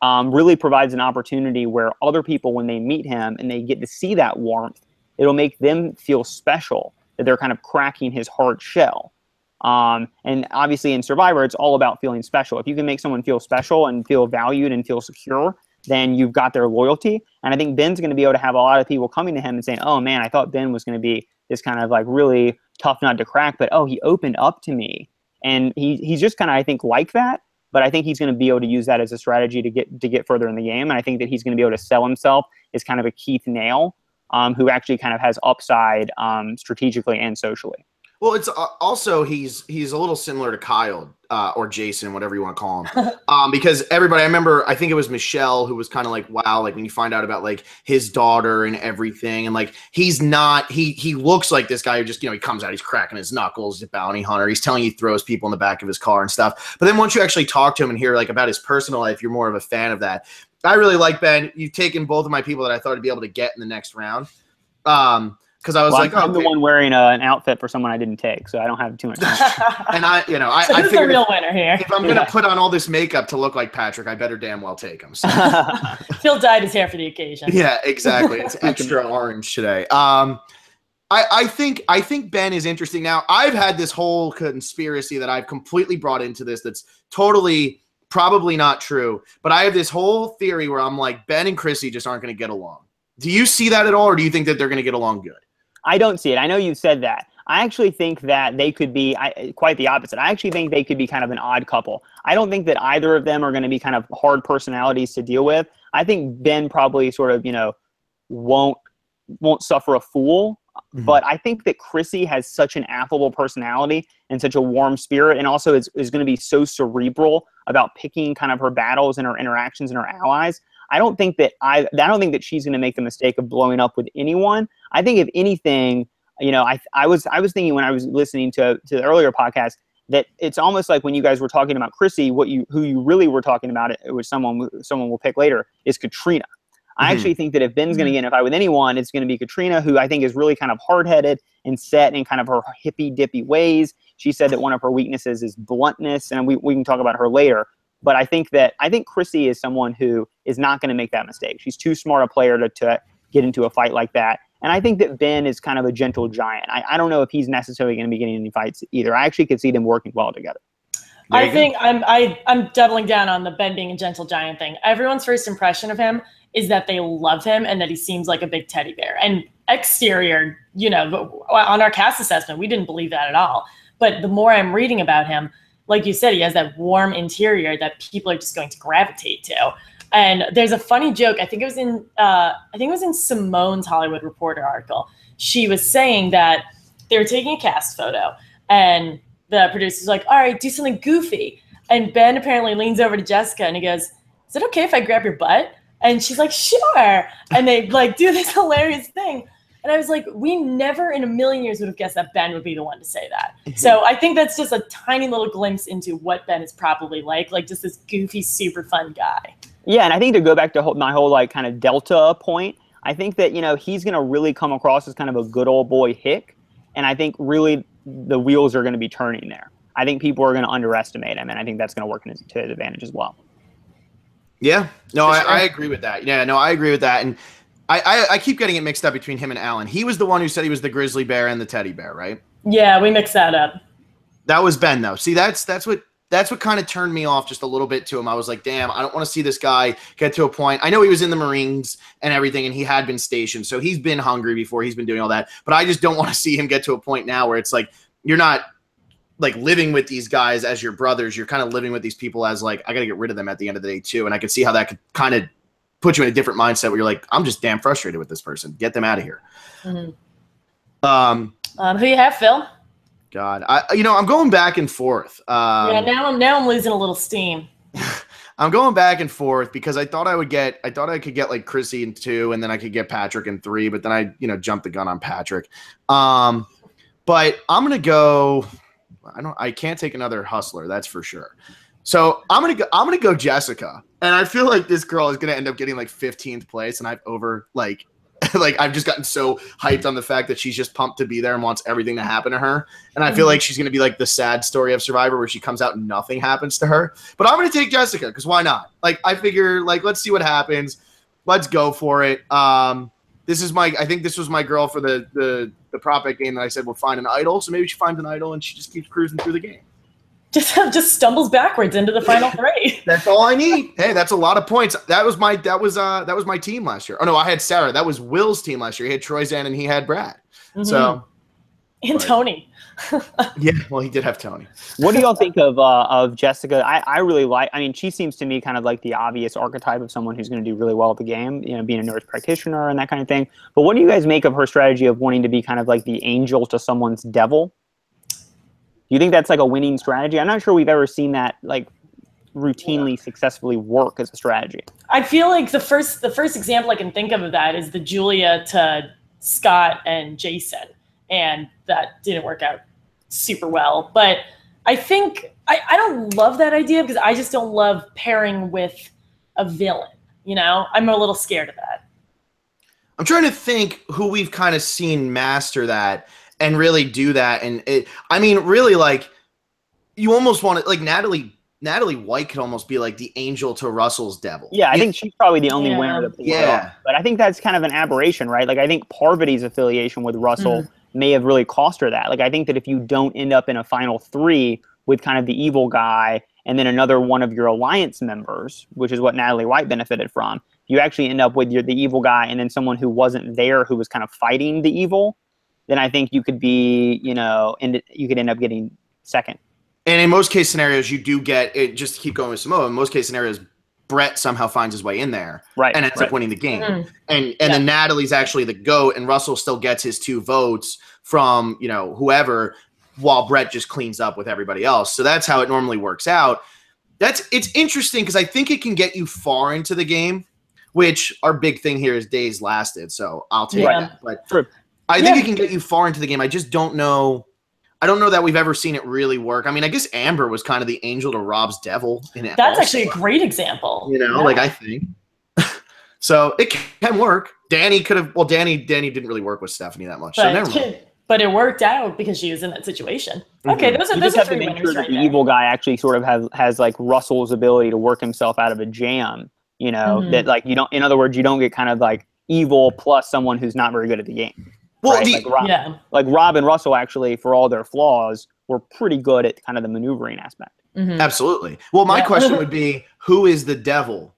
really provides an opportunity where other people, when they meet him and they get to see that warmth, it'll make them feel special, that they're kind of cracking his hard shell. And obviously in Survivor, it's all about feeling special. If you can make someone feel special and feel valued and feel secure, then you've got their loyalty. And I think Ben's going to be able to have a lot of people coming to him and saying, oh man, I thought Ben was going to be this kind of like really tough nut to crack, but oh, he opened up to me. And he's just kind of, I think, like that. But I think he's going to be able to use that as a strategy to get further in the game. And I think that he's going to be able to sell himself as kind of a Keith Nail, who actually kind of has upside strategically and socially. Well, it's also he's a little similar to Kyle or Jason, whatever you want to call him, because everybody, I remember, I think it was Michelle who was kind of like, wow, like when you find out about like his daughter and everything, and like he's not, he looks like this guy who just, he comes out, he's cracking his knuckles, he's a bounty hunter, he's telling you he throws people in the back of his car and stuff. But then once you actually talk to him and hear like about his personal life, you're more of a fan of that. I really like Ben. You've taken both of my people that I thought I'd be able to get in the next round. Because I was I'm the one wearing an outfit for someone I didn't take, so I don't have too much time. And I so who's the real winner here? If I'm gonna put on all this makeup to look like Patrick, I better damn well take him. So. Phil dyed his hair for the occasion. Yeah, exactly. It's extra orange today. I think Ben is interesting. Now, I've had this whole conspiracy that I've completely brought into this that's totally probably not true, but I have this whole theory where I'm like, Ben and Chrissy just aren't going to get along. Do you see that at all, or do you think that they're going to get along good? I don't see it. I know you've said that. I actually think that they could be quite the opposite. I actually think they could be kind of an odd couple. I don't think that either of them are going to be kind of hard personalities to deal with. I think Ben probably sort of, won't suffer a fool. Mm-hmm. But I think that Chrissy has such an affable personality and such a warm spirit, and also is going to be so cerebral about picking kind of her battles and her interactions and her allies. I don't think that she's going to make the mistake of blowing up with anyone. I think if anything, I was thinking when I was listening to the earlier podcast that it's almost like when you guys were talking about Chrissy, who you really were talking about, it was someone we'll pick later, is Katrina. I actually think that if Ben's going to get in a fight with anyone, it's going to be Katrina, who I think is really kind of hard-headed and set in kind of her hippy-dippy ways. She said that one of her weaknesses is bluntness, and we can talk about her later. But I think Chrissy is someone who is not going to make that mistake. She's too smart a player to get into a fight like that. And I think that Ben is kind of a gentle giant. I don't know if he's necessarily going to be getting any fights either. I actually could see them working well together. I think I'm doubling down on the Ben being a gentle giant thing. Everyone's first impression of him is that they love him and that he seems like a big teddy bear. And exterior, on our cast assessment, we didn't believe that at all. But the more I'm reading about him, like you said, he has that warm interior that people are just going to gravitate to. And there's a funny joke. I think it was in Simone's Hollywood Reporter article. She was saying that they were taking a cast photo, and the producer's like, "All right, do something goofy." And Ben apparently leans over to Jessica and he goes, "Is it okay if I grab your butt?" And she's like, "Sure." And they like do this hilarious thing. And And I was like, we never in a million years would have guessed that Ben would be the one to say that. So I think that's just a tiny little glimpse into what Ben is probably like just this goofy, super fun guy. Yeah, and I think to go back to my whole like kind of Delta point, I think that, you know, he's going to really come across as kind of a good old boy hick. And I think really the wheels are going to be turning there. I think people are going to underestimate him, and I think that's going to work to his advantage as well. Yeah, no, I agree with that. Yeah, no, I agree with that. And I keep getting it mixed up between him and Alan. He was the one who said he was the grizzly bear and the teddy bear, right? Yeah, we mixed that up. That was Ben, though. See, that's what kind of turned me off just a little bit to him. I was like, damn, I don't want to see this guy get to a point. I know he was in the Marines and everything, and he had been stationed, so he's been hungry before. He's been doing all that. But I just don't want to see him get to a point now where it's like you're not like living with these guys as your brothers. You're kind of living with these people as like, I got to get rid of them at the end of the day too. And I could see how that could kind of put you in a different mindset where you're like, I'm just damn frustrated with this person. Get them out of here. Mm-hmm. Who you have, Phil? God, I'm going back and forth. Yeah, now I'm losing a little steam. I'm going back and forth because I thought I could get like Chrissy in 2, and then I could get Patrick in 3, but then I jumped the gun on Patrick. But I'm gonna go. I can't take another hustler, that's for sure. So I'm gonna go Jessica, and I feel like this girl is gonna end up getting like 15th place, and I've I've just gotten so hyped on the fact that she's just pumped to be there and wants everything to happen to her. And I feel like she's going to be like the sad story of Survivor where she comes out and nothing happens to her. But I'm going to take Jessica because why not? Like, I figure, like, let's see what happens. Let's go for it. I think this was my girl for the prop bet game that I said we'll find an idol. So maybe she finds an idol and she just keeps cruising through the game. Just stumbles backwards into the final 3. That's all I need. Hey, that's a lot of points. That was my team last year. Oh no, I had Sarah. That was Will's team last year. He had Troyzan and he had Brad. Mm-hmm. So Tony. Yeah, well, he did have Tony. What do y'all think of Jessica? I really like. I mean, she seems to me kind of like the obvious archetype of someone who's going to do really well at the game. You know, being a nurse practitioner and that kind of thing. But what do you guys make of her strategy of wanting to be kind of like the angel to someone's devil? Do you think that's like a winning strategy? I'm not sure we've ever seen that like routinely successfully work as a strategy. I feel like the first example I can think of that is the Julia to Scott and Jason, and that didn't work out super well. But I think I don't love that idea because I just don't love pairing with a villain. You know, I'm a little scared of that. I'm trying to think who we've kind of seen master that and really do that. And really, like, you almost want to, like, Natalie White could almost be like the angel to Russell's devil. Yeah, I think she's probably the only winner to pull it off. But I think that's kind of an aberration, right? Like, I think Parvati's affiliation with Russell may have really cost her that. Like, I think that if you don't end up in a final 3 with kind of the evil guy and then another one of your alliance members, which is what Natalie White benefited from, you actually end up with the evil guy and then someone who wasn't there who was kind of fighting the evil, then I think you could be, you could end up getting second. And in most case scenarios, you do get it. Just to keep going with Samoa, in most case scenarios, Brett somehow finds his way in there, right, and ends up winning the game. And then Natalie's actually the GOAT, and Russell still gets his 2 votes from whoever, while Brett just cleans up with everybody else. So that's how it normally works out. It's interesting because I think it can get you far into the game, which our big thing here is days lasted. So I'll take that. But I think it can get you far into the game. I just don't know. I don't know that we've ever seen it really work. I mean, I guess Amber was kind of the angel to Rob's devil in it. That's actually a great example. I think. So it can work. Danny could have. Well, Danny didn't really work with Stephanie that much. But it worked out because she was in that situation. Okay, those are 3 winners right there. The evil guy actually sort of has like Russell's ability to work himself out of a jam. That like you don't. In other words, you don't get kind of like evil plus someone who's not very good at the game. Well, right? Like Rob and Russell actually, for all their flaws, were pretty good at kind of the maneuvering aspect. Absolutely. Well, my question would be, who is the devil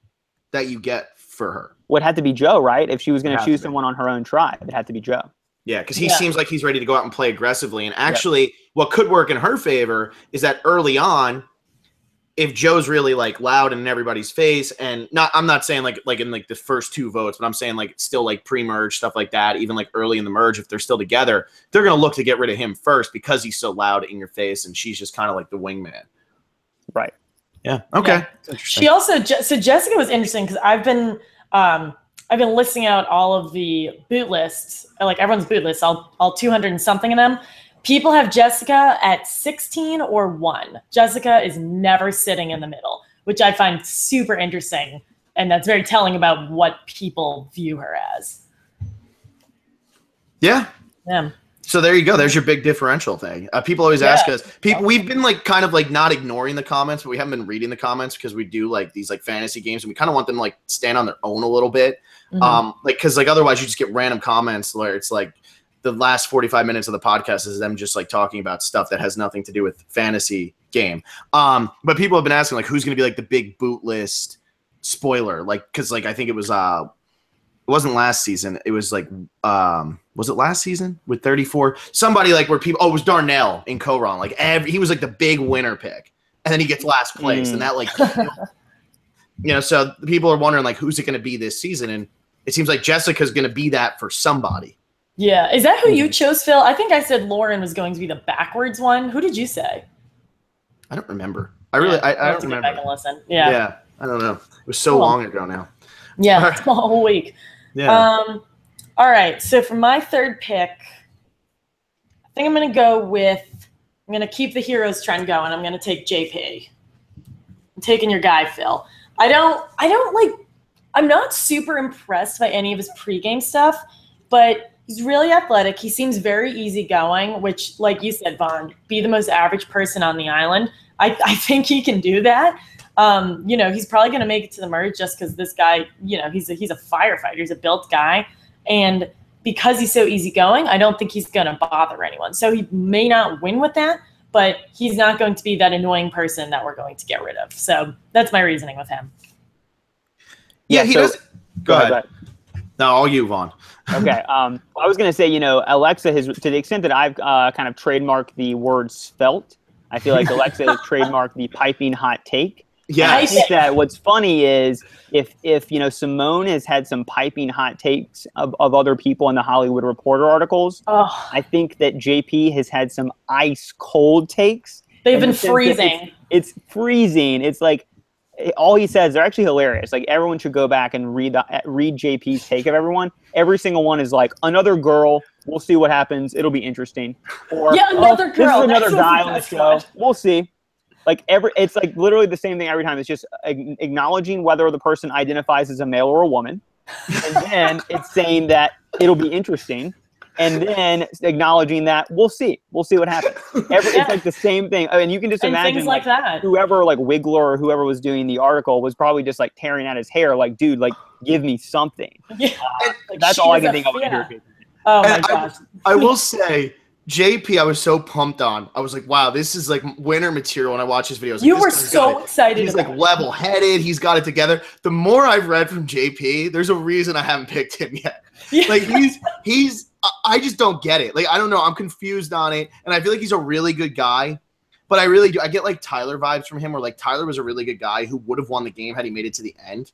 that you get for her? Would have to be Joe, right? If she was going to choose someone on her own tribe, it had to be Joe. Yeah, because he seems like he's ready to go out and play aggressively. And actually, what could work in her favor is that early on, if Joe's really like loud and in everybody's face, and I'm not saying like in like the first 2 votes, but I'm saying like still like pre-merge stuff like that, even like early in the merge, if they're still together, they're gonna look to get rid of him first because he's so loud in your face, and she's just kind of like the wingman. Right. Yeah. Okay. Yeah. She also so Jessica was interesting because I've I've been listing out all of the boot lists, like everyone's boot lists, all 200 and something of them. People have Jessica at 16 or 1. Jessica is never sitting in the middle, which I find super interesting. And that's very telling about what people view her as. Yeah. Yeah. So there you go. There's your big differential thing. People always ask us. We've been like kind of like not ignoring the comments, but we haven't been reading the comments because we do like these like fantasy games, and we kind of want them to like stand on their own a little bit. Like because like otherwise you just get random comments where it's like the last 45 minutes of the podcast is them just like talking about stuff that has nothing to do with fantasy game. But people have been asking like who's going to be like the big boot list spoiler, like because like I think it was it wasn't last season. It was like, was it last season with 34? Somebody like where people, it was Darnell in Coron. Like he was like the big winner pick, and then he gets last place, and that like, so people are wondering like who's it going to be this season, and it seems like Jessica's going to be that for somebody. Yeah, is that who you chose, Phil? I think I said Lauren was going to be the backwards one. Who did you say? I don't remember. I don't remember. Get back and listen. Yeah, I don't know. It was so long ago now. Yeah, it's a whole week. Yeah. All right. So for my third pick, I think I'm going to keep the heroes trend going. I'm going to take JP. I'm taking your guy, Phil. I'm not super impressed by any of his pregame stuff, but he's really athletic. He seems very easygoing, which, like you said, Vaughn, be the most average person on the island. I think he can do that. He's probably going to make it to the merge just because this guy, he's a firefighter. He's a built guy. And because he's so easygoing, I don't think he's going to bother anyone. So he may not win with that, but he's not going to be that annoying person that we're going to get rid of. So that's my reasoning with him. Yeah, he does. Go ahead. No, all you, Vaughn. Okay. I was going to say, Alexa has, to the extent that I've kind of trademarked the word svelte, I feel like Alexa has trademarked the piping hot take. Yeah, I think that what's funny is if Simone has had some piping hot takes of other people in the Hollywood Reporter articles, I think that JP has had some ice cold takes. They've been freezing. It's freezing. It's like all he says, they're actually hilarious. Like everyone should go back and read JP's take of everyone. Every single one is like another girl. We'll see what happens. It'll be interesting. Or another girl. This is another guy on the show. We'll see. Like it's like literally the same thing every time. It's just acknowledging whether the person identifies as a male or a woman, and then it's saying that it'll be interesting, and then acknowledging that we'll see what happens. It's like the same thing. I mean, you can just imagine things like that. Whoever like Wiggler or whoever was doing the article was probably just like tearing at his hair, like, dude, like give me something. Yeah, that's all I can think of. Oh my gosh! I will say. JP, I was so pumped on. I was like, wow, this is like winner material when I watch his videos. You were so excited. He's like level-headed. He's got it together. The more I've read from JP, there's a reason I haven't picked him yet. Yeah. Like I just don't get it. Like, I don't know. I'm confused on it. And I feel like he's a really good guy. But I really do. I get like Tyler vibes from him where like Tyler was a really good guy who would have won the game had he made it to the end.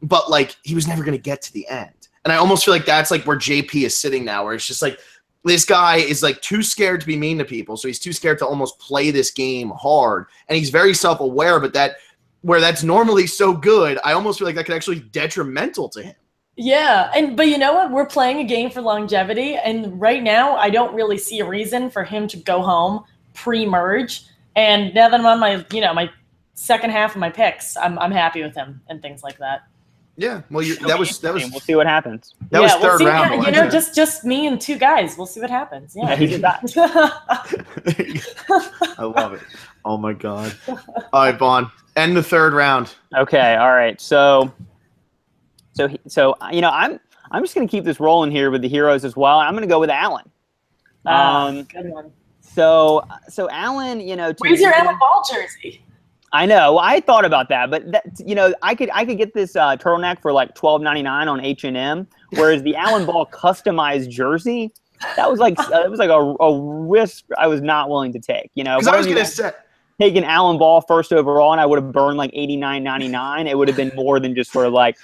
But like he was never going to get to the end. And I almost feel like that's like where JP is sitting now, where it's just like, this guy is like too scared to be mean to people. So he's too scared to almost play this game hard. And he's very self-aware, but where that's normally so good, I almost feel like that could actually be detrimental to him. Yeah. But you know what? We're playing a game for longevity. And right now I don't really see a reason for him to go home pre-merge. And now that I'm on my, my second half of my picks, I'm happy with him and things like that. Yeah, well, that was. We'll see what happens. That was third round. Just me and two guys. We'll see what happens. Yeah, he did that. I love it. Oh my god! All right, Vaughn, end the third round. Okay, all right. So I'm just gonna keep this rolling here with the heroes as well. I'm gonna go with Alan. Good one. So Alan, where's your Alan Ball jersey? I know. I thought about that, but I could get this turtleneck for like $12.99 on H&M, whereas the Alan Ball customized jersey, that was like a risk I was not willing to take. Because I was gonna say take an Alan Ball first overall, and I would have burned like $89.99. It would have been more than just sort of like.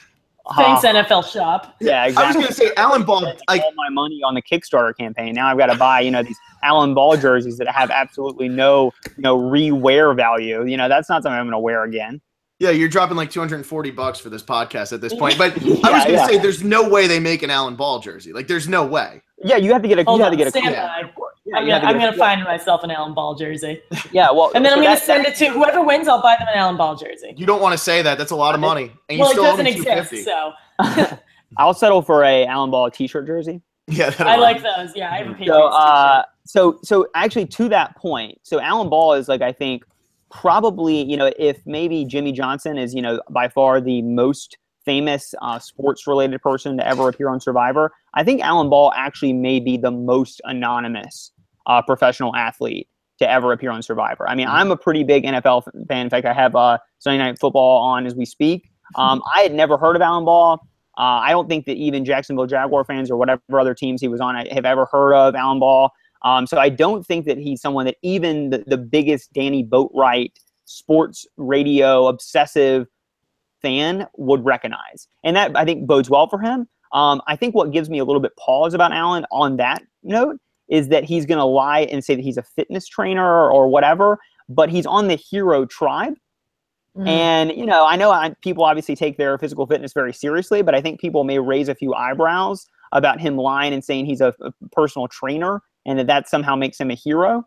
Thanks, NFL Shop. Yeah, exactly. I was gonna say Alan Ball. Like all my money on the Kickstarter campaign. Now I've got to buy these Alan Ball jerseys that have absolutely no re-wear value. That's not something I'm going to wear again. Yeah, you're dropping like $240 for this podcast at this point. But I was gonna say, there's no way they make an Alan Ball jersey. Like, there's no way. Yeah, you have to get a. Hold you have on, to get a. stand Yeah. by. Yeah, I'm gonna find myself an Alan Ball jersey. Yeah, well, And then so I'm gonna send it to whoever wins. I'll buy them an Alan Ball jersey. You don't want to say that. That's a lot of money. And you Well, it still owe doesn't them exist, $250. so I'll settle for a Alan Ball T-shirt jersey. Yeah, I like those. Yeah, I have a Patriots So, so actually, to that point, so Alan Ball is like, I think, probably, if maybe Jimmy Johnson is, by far the most famous sports-related person to ever appear on Survivor, I think Alan Ball actually may be the most anonymous professional athlete to ever appear on Survivor. I mean, I'm a pretty big NFL fan. In fact, I have Sunday Night Football on as we speak. I had never heard of Alan Ball. I don't think that even Jacksonville Jaguar fans or whatever other teams he was on have ever heard of Alan Ball. So I don't think that he's someone that even the biggest Danny Boatwright sports radio obsessive fan would recognize. And that, I think, bodes well for him. I think what gives me a little bit pause about Alan on that note is that he's going to lie and say that he's a fitness trainer or whatever, but he's on the hero tribe. Mm-hmm. And, I know people obviously take their physical fitness very seriously, but I think people may raise a few eyebrows about him lying and saying he's a personal trainer and that somehow makes him a hero.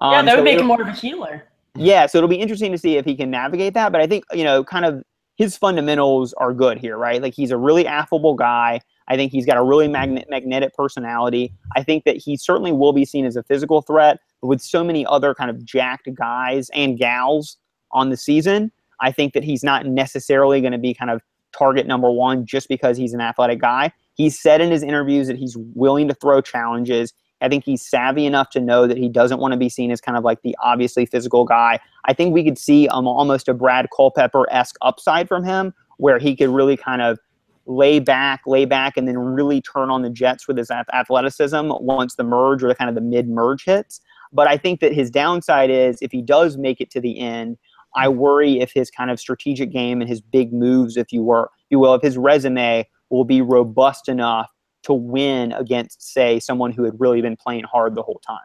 Yeah, that would make him more of a healer. Yeah, so it'll be interesting to see if he can navigate that. But I think, kind of his fundamentals are good here, right? Like, he's a really affable guy. I think he's got a really magnetic personality. I think that he certainly will be seen as a physical threat. But with so many other kind of jacked guys and gals on the season, I think that he's not necessarily going to be kind of target number one just because he's an athletic guy. He's said in his interviews that he's willing to throw challenges. I think he's savvy enough to know that he doesn't want to be seen as kind of like the obviously physical guy. I think we could see almost a Brad Culpepper-esque upside from him where he could really kind of lay back, and then really turn on the jets with his athleticism once the merge or the kind of the mid-merge hits. But I think that his downside is if he does make it to the end, I worry if his kind of strategic game and his big moves, if you will, if his resume will be robust enough to win against, say, someone who had really been playing hard the whole time.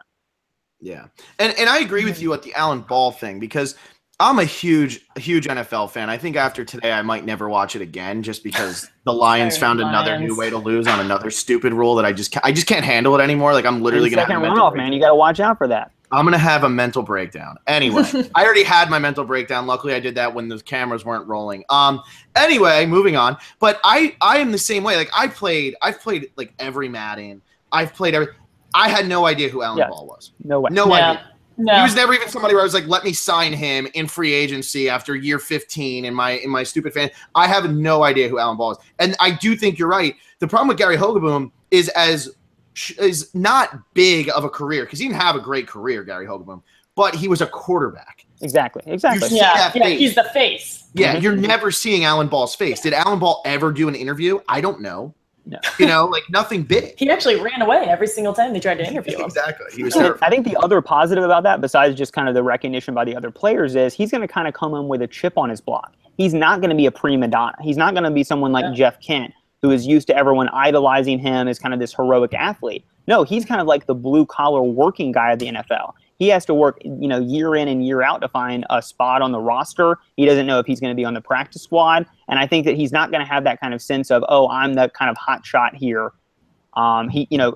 Yeah. And I agree with you at the Alan Ball thing because I'm a huge NFL fan. I think after today I might never watch it again just because the Lions found another new way to lose on another stupid rule that I just can't handle it anymore. Like, I'm literally going to have a mental runoff, man. You got to watch out for that. I'm going to have a mental breakdown. Anyway, I already had my mental breakdown. Luckily, I did that when the cameras weren't rolling. Anyway, moving on. But I am the same way. Like, I've played like every Madden. I've played every. I had no idea who Alan Ball was. No way. No idea. No. He was never even somebody where I was like, let me sign him in free agency after year 15 in my stupid fan. I have no idea who Alan Ball is. And I do think you're right. The problem with Gary Hogeboom is not big of a career because he didn't have a great career, Gary Hogeboom, but he was a quarterback. Exactly. Yeah, he's the face. Yeah, you're never seeing Alan Ball's face. Did Alan Ball ever do an interview? I don't know. No. Like nothing big. He actually ran away every single time they tried to interview him. Exactly. He was terrible. I think the other positive about that, besides just kind of the recognition by the other players, is he's going to kind of come in with a chip on his block. He's not going to be a prima donna. He's not going to be someone like Jeff Kent, who is used to everyone idolizing him as kind of this heroic athlete. No, he's kind of like the blue-collar working guy of the NFL. He has to work, year in and year out to find a spot on the roster. He doesn't know if he's going to be on the practice squad. And I think that he's not going to have that kind of sense of, oh, I'm the kind of hot shot here.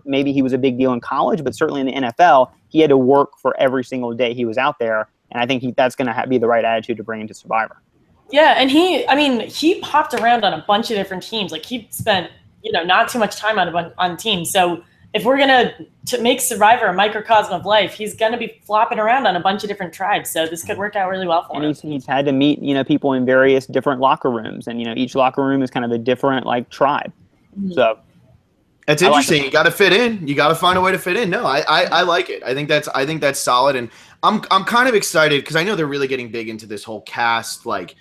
Maybe he was a big deal in college, but certainly in the NFL, he had to work for every single day he was out there. And I think that's going to be the right attitude to bring into Survivor. Yeah, and he popped around on a bunch of different teams. Like, he spent, not too much time on teams. So if we're going to make Survivor a microcosm of life, he's going to be flopping around on a bunch of different tribes. So this could work out really well for him. And he's had to meet, people in various different locker rooms. And, each locker room is kind of a different, tribe. Mm-hmm. So it's interesting. You got to fit in. You got to find a way to fit in. No, I like it. I think that's solid. And I'm kind of excited because I know they're really getting big into this whole cast, like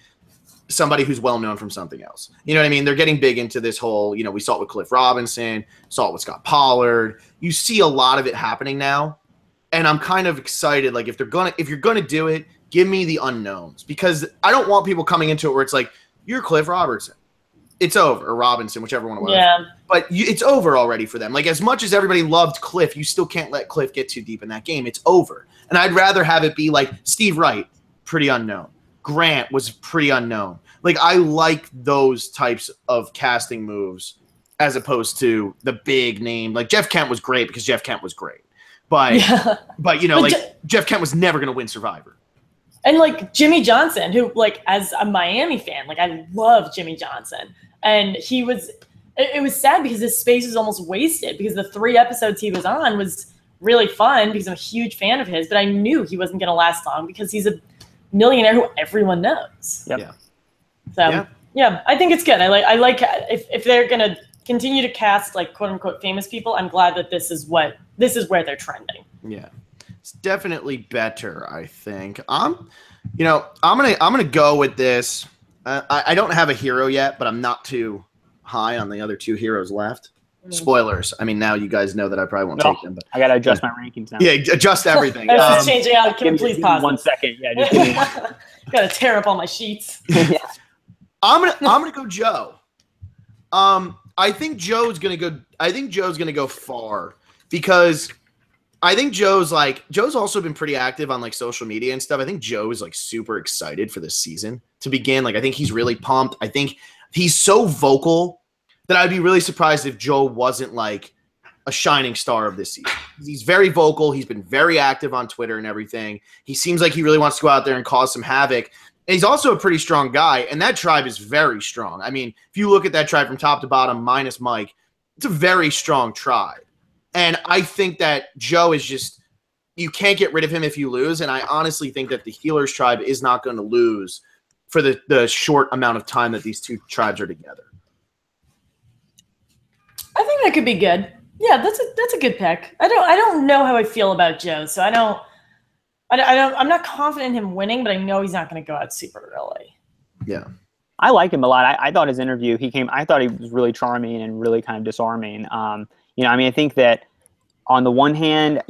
somebody who's well known from something else. You know what I mean? They're getting big into this whole, we saw it with Cliff Robinson, saw it with Scott Pollard. You see a lot of it happening now. And I'm kind of excited. Like, if you're gonna do it, give me the unknowns, because I don't want people coming into it where it's like, you're Cliff Robertson. It's over, or Robinson, whichever one it was. Yeah. But it's over already for them. Like, as much as everybody loved Cliff, you still can't let Cliff get too deep in that game. It's over. And I'd rather have it be like Steve Wright, pretty unknown. Grant was pretty unknown. Like, I like those types of casting moves as opposed to the big name. Like, Jeff Kent was great because Jeff Kent was great. But, Jeff Kent was never going to win Survivor. And, like, Jimmy Johnson, who, like, as a Miami fan, like, I love Jimmy Johnson. And he was – it was sad because his space was almost wasted because the 3 episodes he was on was really fun because I'm a huge fan of his. But I knew he wasn't going to last long because he's a millionaire who everyone knows. Yep. Yeah. So, yeah, I think it's good. I like if they're going to continue to cast, like, quote-unquote famous people, I'm glad that this is where they're trending. Yeah. It's definitely better, I think. I'm gonna go with this. I don't have a hero yet, but I'm not too high on the other 2 heroes left. Spoilers. I mean, now you guys know that I probably won't take them. But I gotta adjust my rankings now. Yeah, adjust everything. This is changing out. Can we please pause? 1 second. Yeah, just give me 1. Gotta tear up all my sheets. Yeah. I'm gonna go Joe. I think Joe's gonna go far because I think Joe's also been pretty active on like social media and stuff. I think Joe is like super excited for this season to begin. Like, I think he's really pumped. I think he's so vocal that I'd be really surprised if Joe wasn't like a shining star of this season. He's very vocal. He's been very active on Twitter and everything. He seems like he really wants to go out there and cause some havoc. And he's also a pretty strong guy, and that tribe is very strong. I mean, if you look at that tribe from top to bottom, minus Mike, it's a very strong tribe. And I think that Joe is just – you can't get rid of him if you lose, and I honestly think that the Healers tribe is not going to lose for the short amount of time that these 2 tribes are together. I think that could be good. Yeah, that's a good pick. I don't know how I feel about Joe, so I'm not confident in him winning, but I know he's not going to go out super early. Yeah. I like him a lot. I thought his interview, I thought he was really charming and really kind of disarming. I think that on the one hand,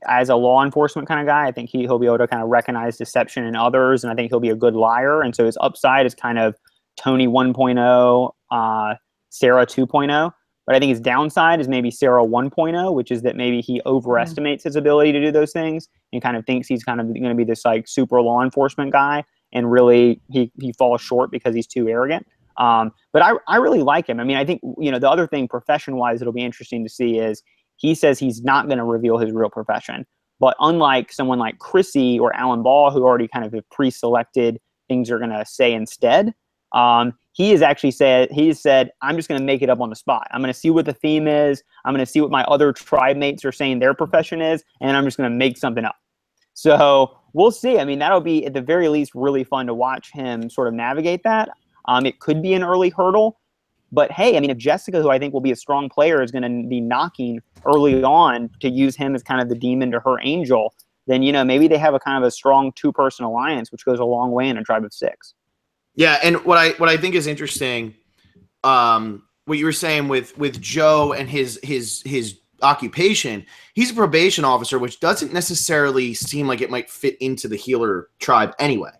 as a law enforcement kind of guy, I think he'll be able to kind of recognize deception in others, and I think he'll be a good liar. And so his upside is kind of Tony 1.0, Sarah 2.0. But I think his downside is maybe Sarah 1.0, which is that maybe he overestimates his ability to do those things and kind of thinks he's kind of going to be this like super law enforcement guy, and really he falls short because he's too arrogant. But I really like him. I mean, I think, the other thing profession-wise it'll be interesting to see is he says he's not going to reveal his real profession. But unlike someone like Chrissy or Alan Ball, who already kind of have pre-selected things they're going to say instead, he has said, I'm just going to make it up on the spot. I'm going to see what the theme is. I'm going to see what my other tribe mates are saying their profession is, and I'm just going to make something up. So we'll see. I mean, that'll be at the very least really fun to watch him sort of navigate that. It could be an early hurdle, but hey, I mean, if Jessica, who I think will be a strong player, is going to be knocking early on to use him as kind of the demon to her angel, then, maybe they have a kind of a strong 2-person alliance, which goes a long way in a tribe of 6. Yeah, and what I think is interesting, what you were saying with Joe and his occupation, he's a probation officer, which doesn't necessarily seem like it might fit into the Healer tribe anyway.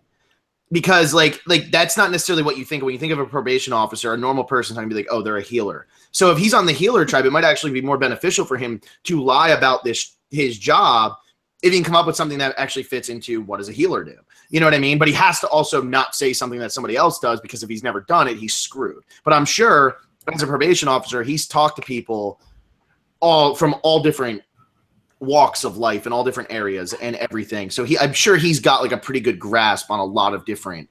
Because like that's not necessarily what you think when you think of a probation officer. A normal person's going to be like, oh, they're a healer. So if he's on the Healer tribe, it might actually be more beneficial for him to lie about his job if he can come up with something that actually fits into what does a healer do. You know what I mean? But he has to also not say something that somebody else does, because if he's never done it, he's screwed. But I'm sure as a probation officer, he's talked to people from all different walks of life and all different areas and everything. So I'm sure he's got like a pretty good grasp on a lot of different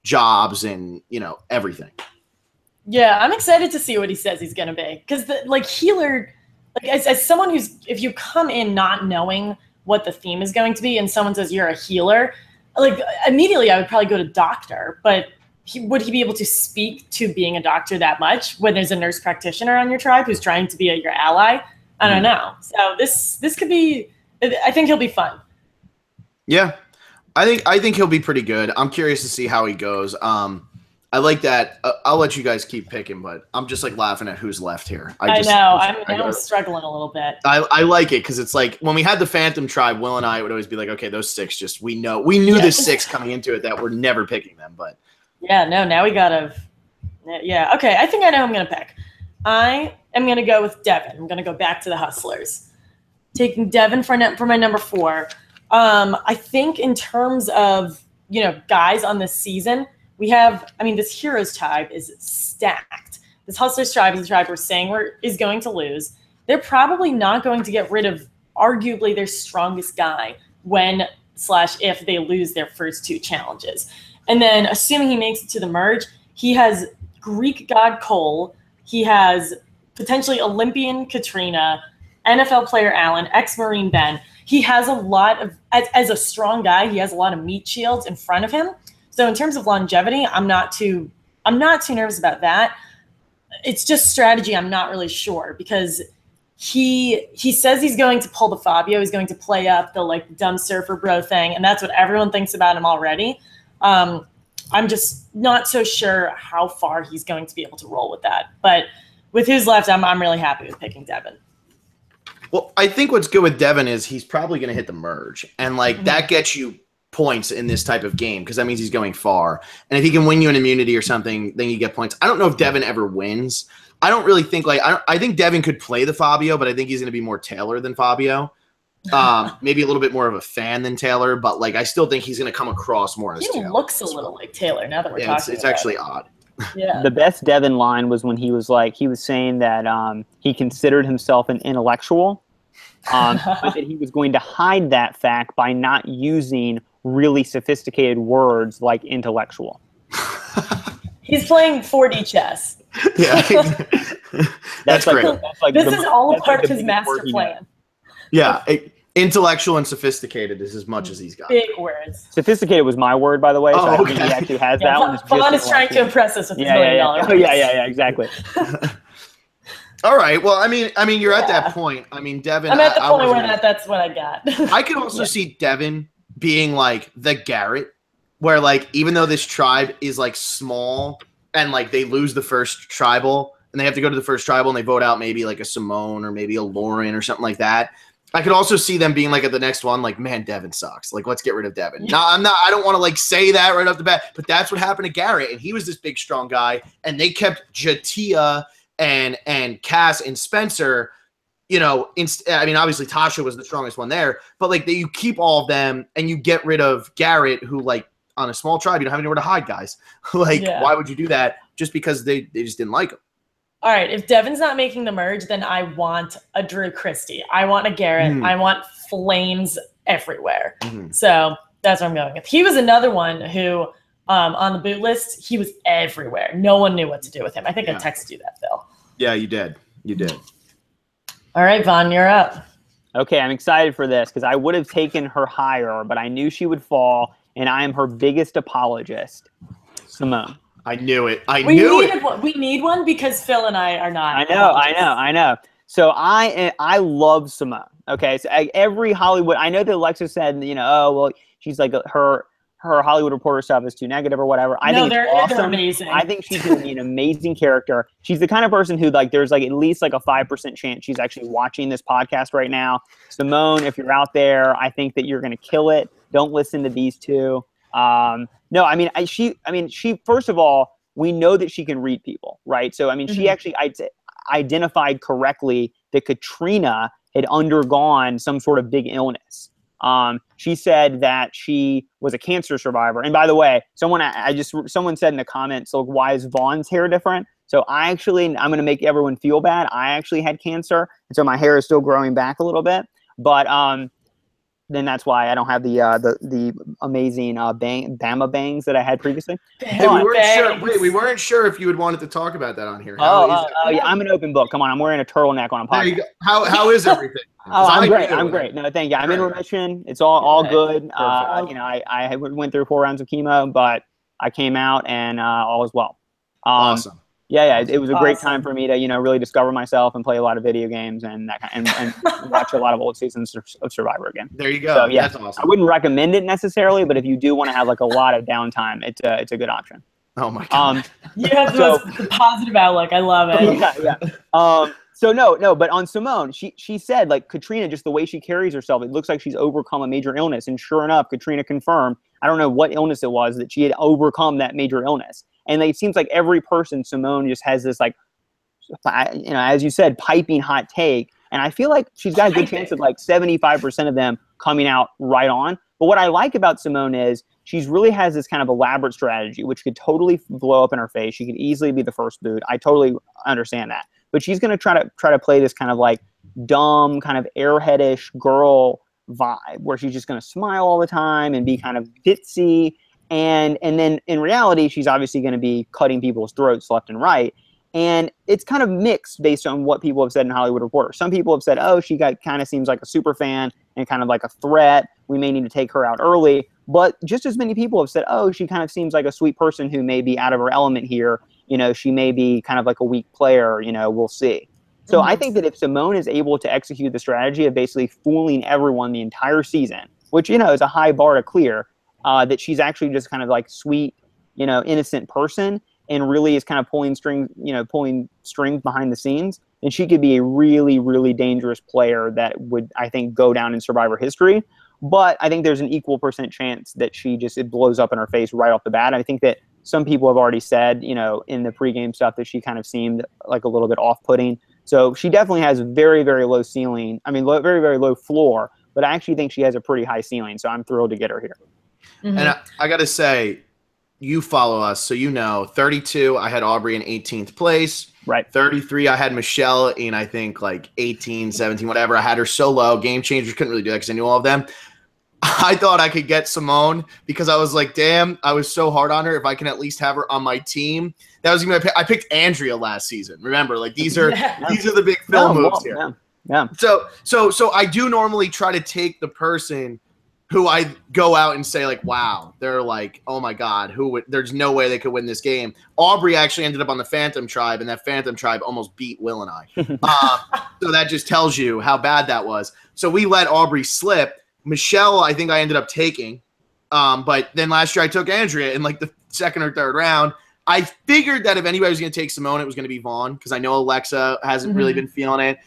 jobs and, everything. Yeah, I'm excited to see what he says he's going to be. Because healer, as someone if you come in not knowing what the theme is going to be and someone says you're a healer, immediately I would probably go to doctor, but would he be able to speak to being a doctor that much when there's a nurse practitioner on your tribe who's trying to be your ally? I don't know. So this could be, I think he'll be fun. Yeah, I think he'll be pretty good. I'm curious to see how he goes. I like that. I'll let you guys keep picking, but I'm just laughing at who's left here. I know. I'm struggling a little bit. I like it because it's like when we had the Phantom tribe, Will and I would always be like, okay, those 6 we knew the 6 coming into it that we're never picking them, but yeah, no, now we gotta. Yeah, okay. I think I know who I'm gonna pick. I am gonna go with Devin. I'm gonna go back to the Hustlers, taking Devin for my number 4. I think in terms of guys on this season. We have, this Heroes tribe is stacked. This Hustlers tribe is a tribe we're saying is going to lose. They're probably not going to get rid of arguably their strongest guy when/if they lose their first 2 challenges. And then assuming he makes it to the merge, he has Greek god Cole. He has potentially Olympian Katrina, NFL player Allen, ex-Marine Ben. He has a lot of, as a strong guy, he has a lot of meat shields in front of him. So in terms of longevity, I'm not too nervous about that. It's just strategy. I'm not really sure because he says he's going to pull the Fabio. He's going to play up the dumb surfer bro thing, and that's what everyone thinks about him already. I'm just not so sure how far he's going to be able to roll with that. But with who's left, I'm really happy with picking Devin. Well, I think what's good with Devin is he's probably going to hit the merge, and that gets you points in this type of game because that means he's going far. And if he can win you an immunity or something, then you get points. I don't know if Devin ever wins. I don't really think I think Devin could play the Fabio, but I think he's going to be more Taylor than Fabio. Maybe a little bit more of a fan than Taylor, but I still think he's going to come across more as Taylor. He looks a little like Taylor now that we're talking it's about actually it. odd. Yeah. The best Devin line was when he was saying that he considered himself an intellectual, but that he was going to hide that fact by not using really sophisticated words like intellectual. He's playing 4D chess. Yeah. That's great. This is all a part of his master plan. Yeah. Intellectual and sophisticated is as much as he's got. Big words. Sophisticated was my word, by the way. So I think he actually has that one. Vaughn is trying to impress us with his $1 million. Oh, yeah, exactly. All right. Well, I mean, you're at that point. Devin. I'm at the point where that's what I got. I could also see Devin being the Garrett, where even though this tribe is small and they lose the first tribal and they have to go to the first tribal and they vote out maybe a Simone or maybe a Lauren or something like that. I could also see them being at the next one, man, Devin sucks. Let's get rid of Devin. No, I don't want to say that right off the bat, but that's what happened to Garrett. And he was this big, strong guy. And they kept Jatia and Cass and Spencer, obviously Tasha was the strongest one there, but you keep all of them and you get rid of Garrett, who on a small tribe, you don't have anywhere to hide, guys. Why would you do that? Just because they just didn't like him. All right, if Devin's not making the merge, then I want a Drew Christie. I want a Garrett. I want flames everywhere. So that's what I'm going with. He was another one who, on the boot list, he was everywhere. No one knew what to do with him. I think I texted you that, Phil. Yeah, you did. All right, Vaughn, you're up. Okay, I'm excited for this because I would have taken her higher, but I knew she would fall, and I am her biggest apologist, Simone. I knew it. We need one because Phil and I are not. I know. So I love Simone. Okay, so every Hollywood. I know that Alexa said, she's her Hollywood Reporter stuff is too negative or whatever. I think it's awesome. They're amazing. I think she's going to be an amazing character. She's the kind of person who there's at least a 5% chance she's actually watching this podcast right now. Simone, if you're out there, I think that you're going to kill it. Don't listen to these two. She first of all, we know that she can read people, right? So, she actually identified correctly that Katrina had undergone some sort of big illness. She said that she was a cancer survivor. And by the way, someone said in the comments, why is Vaughn's hair different? So I'm going to make everyone feel bad. I actually had cancer, and so my hair is still growing back a little bit. But then that's why I don't have the amazing Bama bangs that I had previously. We weren't sure if you would wanted to talk about that on here. Yeah, I'm an open book. Come on, I'm wearing a turtleneck on a podcast. There you go. How is everything? I'm great. I'm great. No, thank you. I'm in remission. It's all good. I went through 4 rounds of chemo, but I came out and all is well. Awesome. Yeah, it was a great time for me to, really discover myself and play a lot of video games and that and watch a lot of old seasons of Survivor again. There you go. So, yeah, that's awesome. I wouldn't recommend it necessarily, but if you do want to have a lot of downtime, it's a good option. Oh my god. You have the positive outlook. I love it. Yeah. So no, but on Simone, she said Katrina, just the way she carries herself, it looks like she's overcome a major illness. And sure enough, Katrina confirmed, I don't know what illness it was, that she had overcome that major illness. And it seems like every person, Simone just has this as you said, piping hot take. And I feel like she's got a good chance of 75% of them coming out right on. But what I like about Simone is she's really has this kind of elaborate strategy, which could totally blow up in her face. She could easily be the first boot. I totally understand that. But she's going to try to play this kind of like dumb, kind of airheadish girl vibe where she's just going to smile all the time and be kind of ditzy. And then in reality, she's obviously going to be cutting people's throats left and right. And it's kind of mixed based on what people have said in Hollywood Reporter. Some people have said, oh, she kind of seems like a super fan and kind of like a threat. We may need to take her out early. But just as many people have said, oh, she kind of seems like a sweet person who may be out of her element here. You know, she may be kind of like a weak player. You know, we'll see. So I think that if Simone is able to execute the strategy of basically fooling everyone the entire season, which, you know, is a high bar to clear, that she's actually just kind of like sweet, you know, innocent person, and really is kind of pulling strings behind the scenes, and she could be a really, really dangerous player that would, I think, go down in Survivor history. But I think there's an equal % chance that it blows up in her face right off the bat. I think that some people have already said, you know, in the pregame stuff that she kind of seemed like a little bit off-putting. So she definitely has very, very low ceiling. I mean, very, very low floor, but I actually think she has a pretty high ceiling. So I'm thrilled to get her here. Mm-hmm. And I got to say, you follow us, so you know, 32, I had Aubrey in 18th place. Right. 33, I had Michelle in, I think, like 18, 17, whatever. I had her so low. Game Changers couldn't really do that because I knew all of them. I thought I could get Simone because I was like, damn, I was so hard on her. If I can at least have her on my team. That was even I picked Andrea last season. Remember, like these are the big film moves here. Yeah. So I do normally try to take the person who I go out and say, like, wow, they're like, oh my God, there's no way they could win this game. Aubrey actually ended up on the Phantom Tribe, and that Phantom Tribe almost beat Will and I. So that just tells you how bad that was. So we let Aubrey slip. Michelle, I think I ended up taking. But then last year I took Andrea in like the second or third round. I figured that if anybody was going to take Simone, it was going to be Vaughn, because I know Alexa hasn't really been feeling it.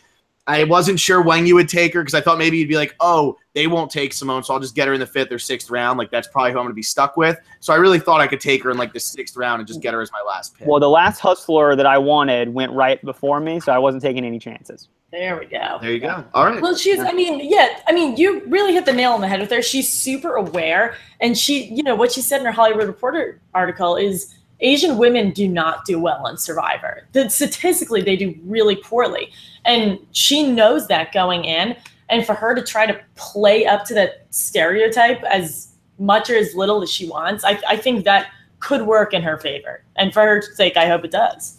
I wasn't sure when you would take her because I thought maybe you'd be like, oh, they won't take Simone, so I'll just get her in the 5th or 6th round. Like, that's probably who I'm going to be stuck with. So I really thought I could take her in, like, the 6th round and just get her as my last pick. Well, the last hustler that I wanted went right before me, so I wasn't taking any chances. There we go. There you go. All right. Well, you really hit the nail on the head with her. She's super aware, and she, you know, what she said in her Hollywood Reporter article is Asian women do not do well on Survivor. Statistically, they do really poorly. And she knows that going in. And for her to try to play up to that stereotype as much or as little as she wants, I think that could work in her favor. And for her sake, I hope it does.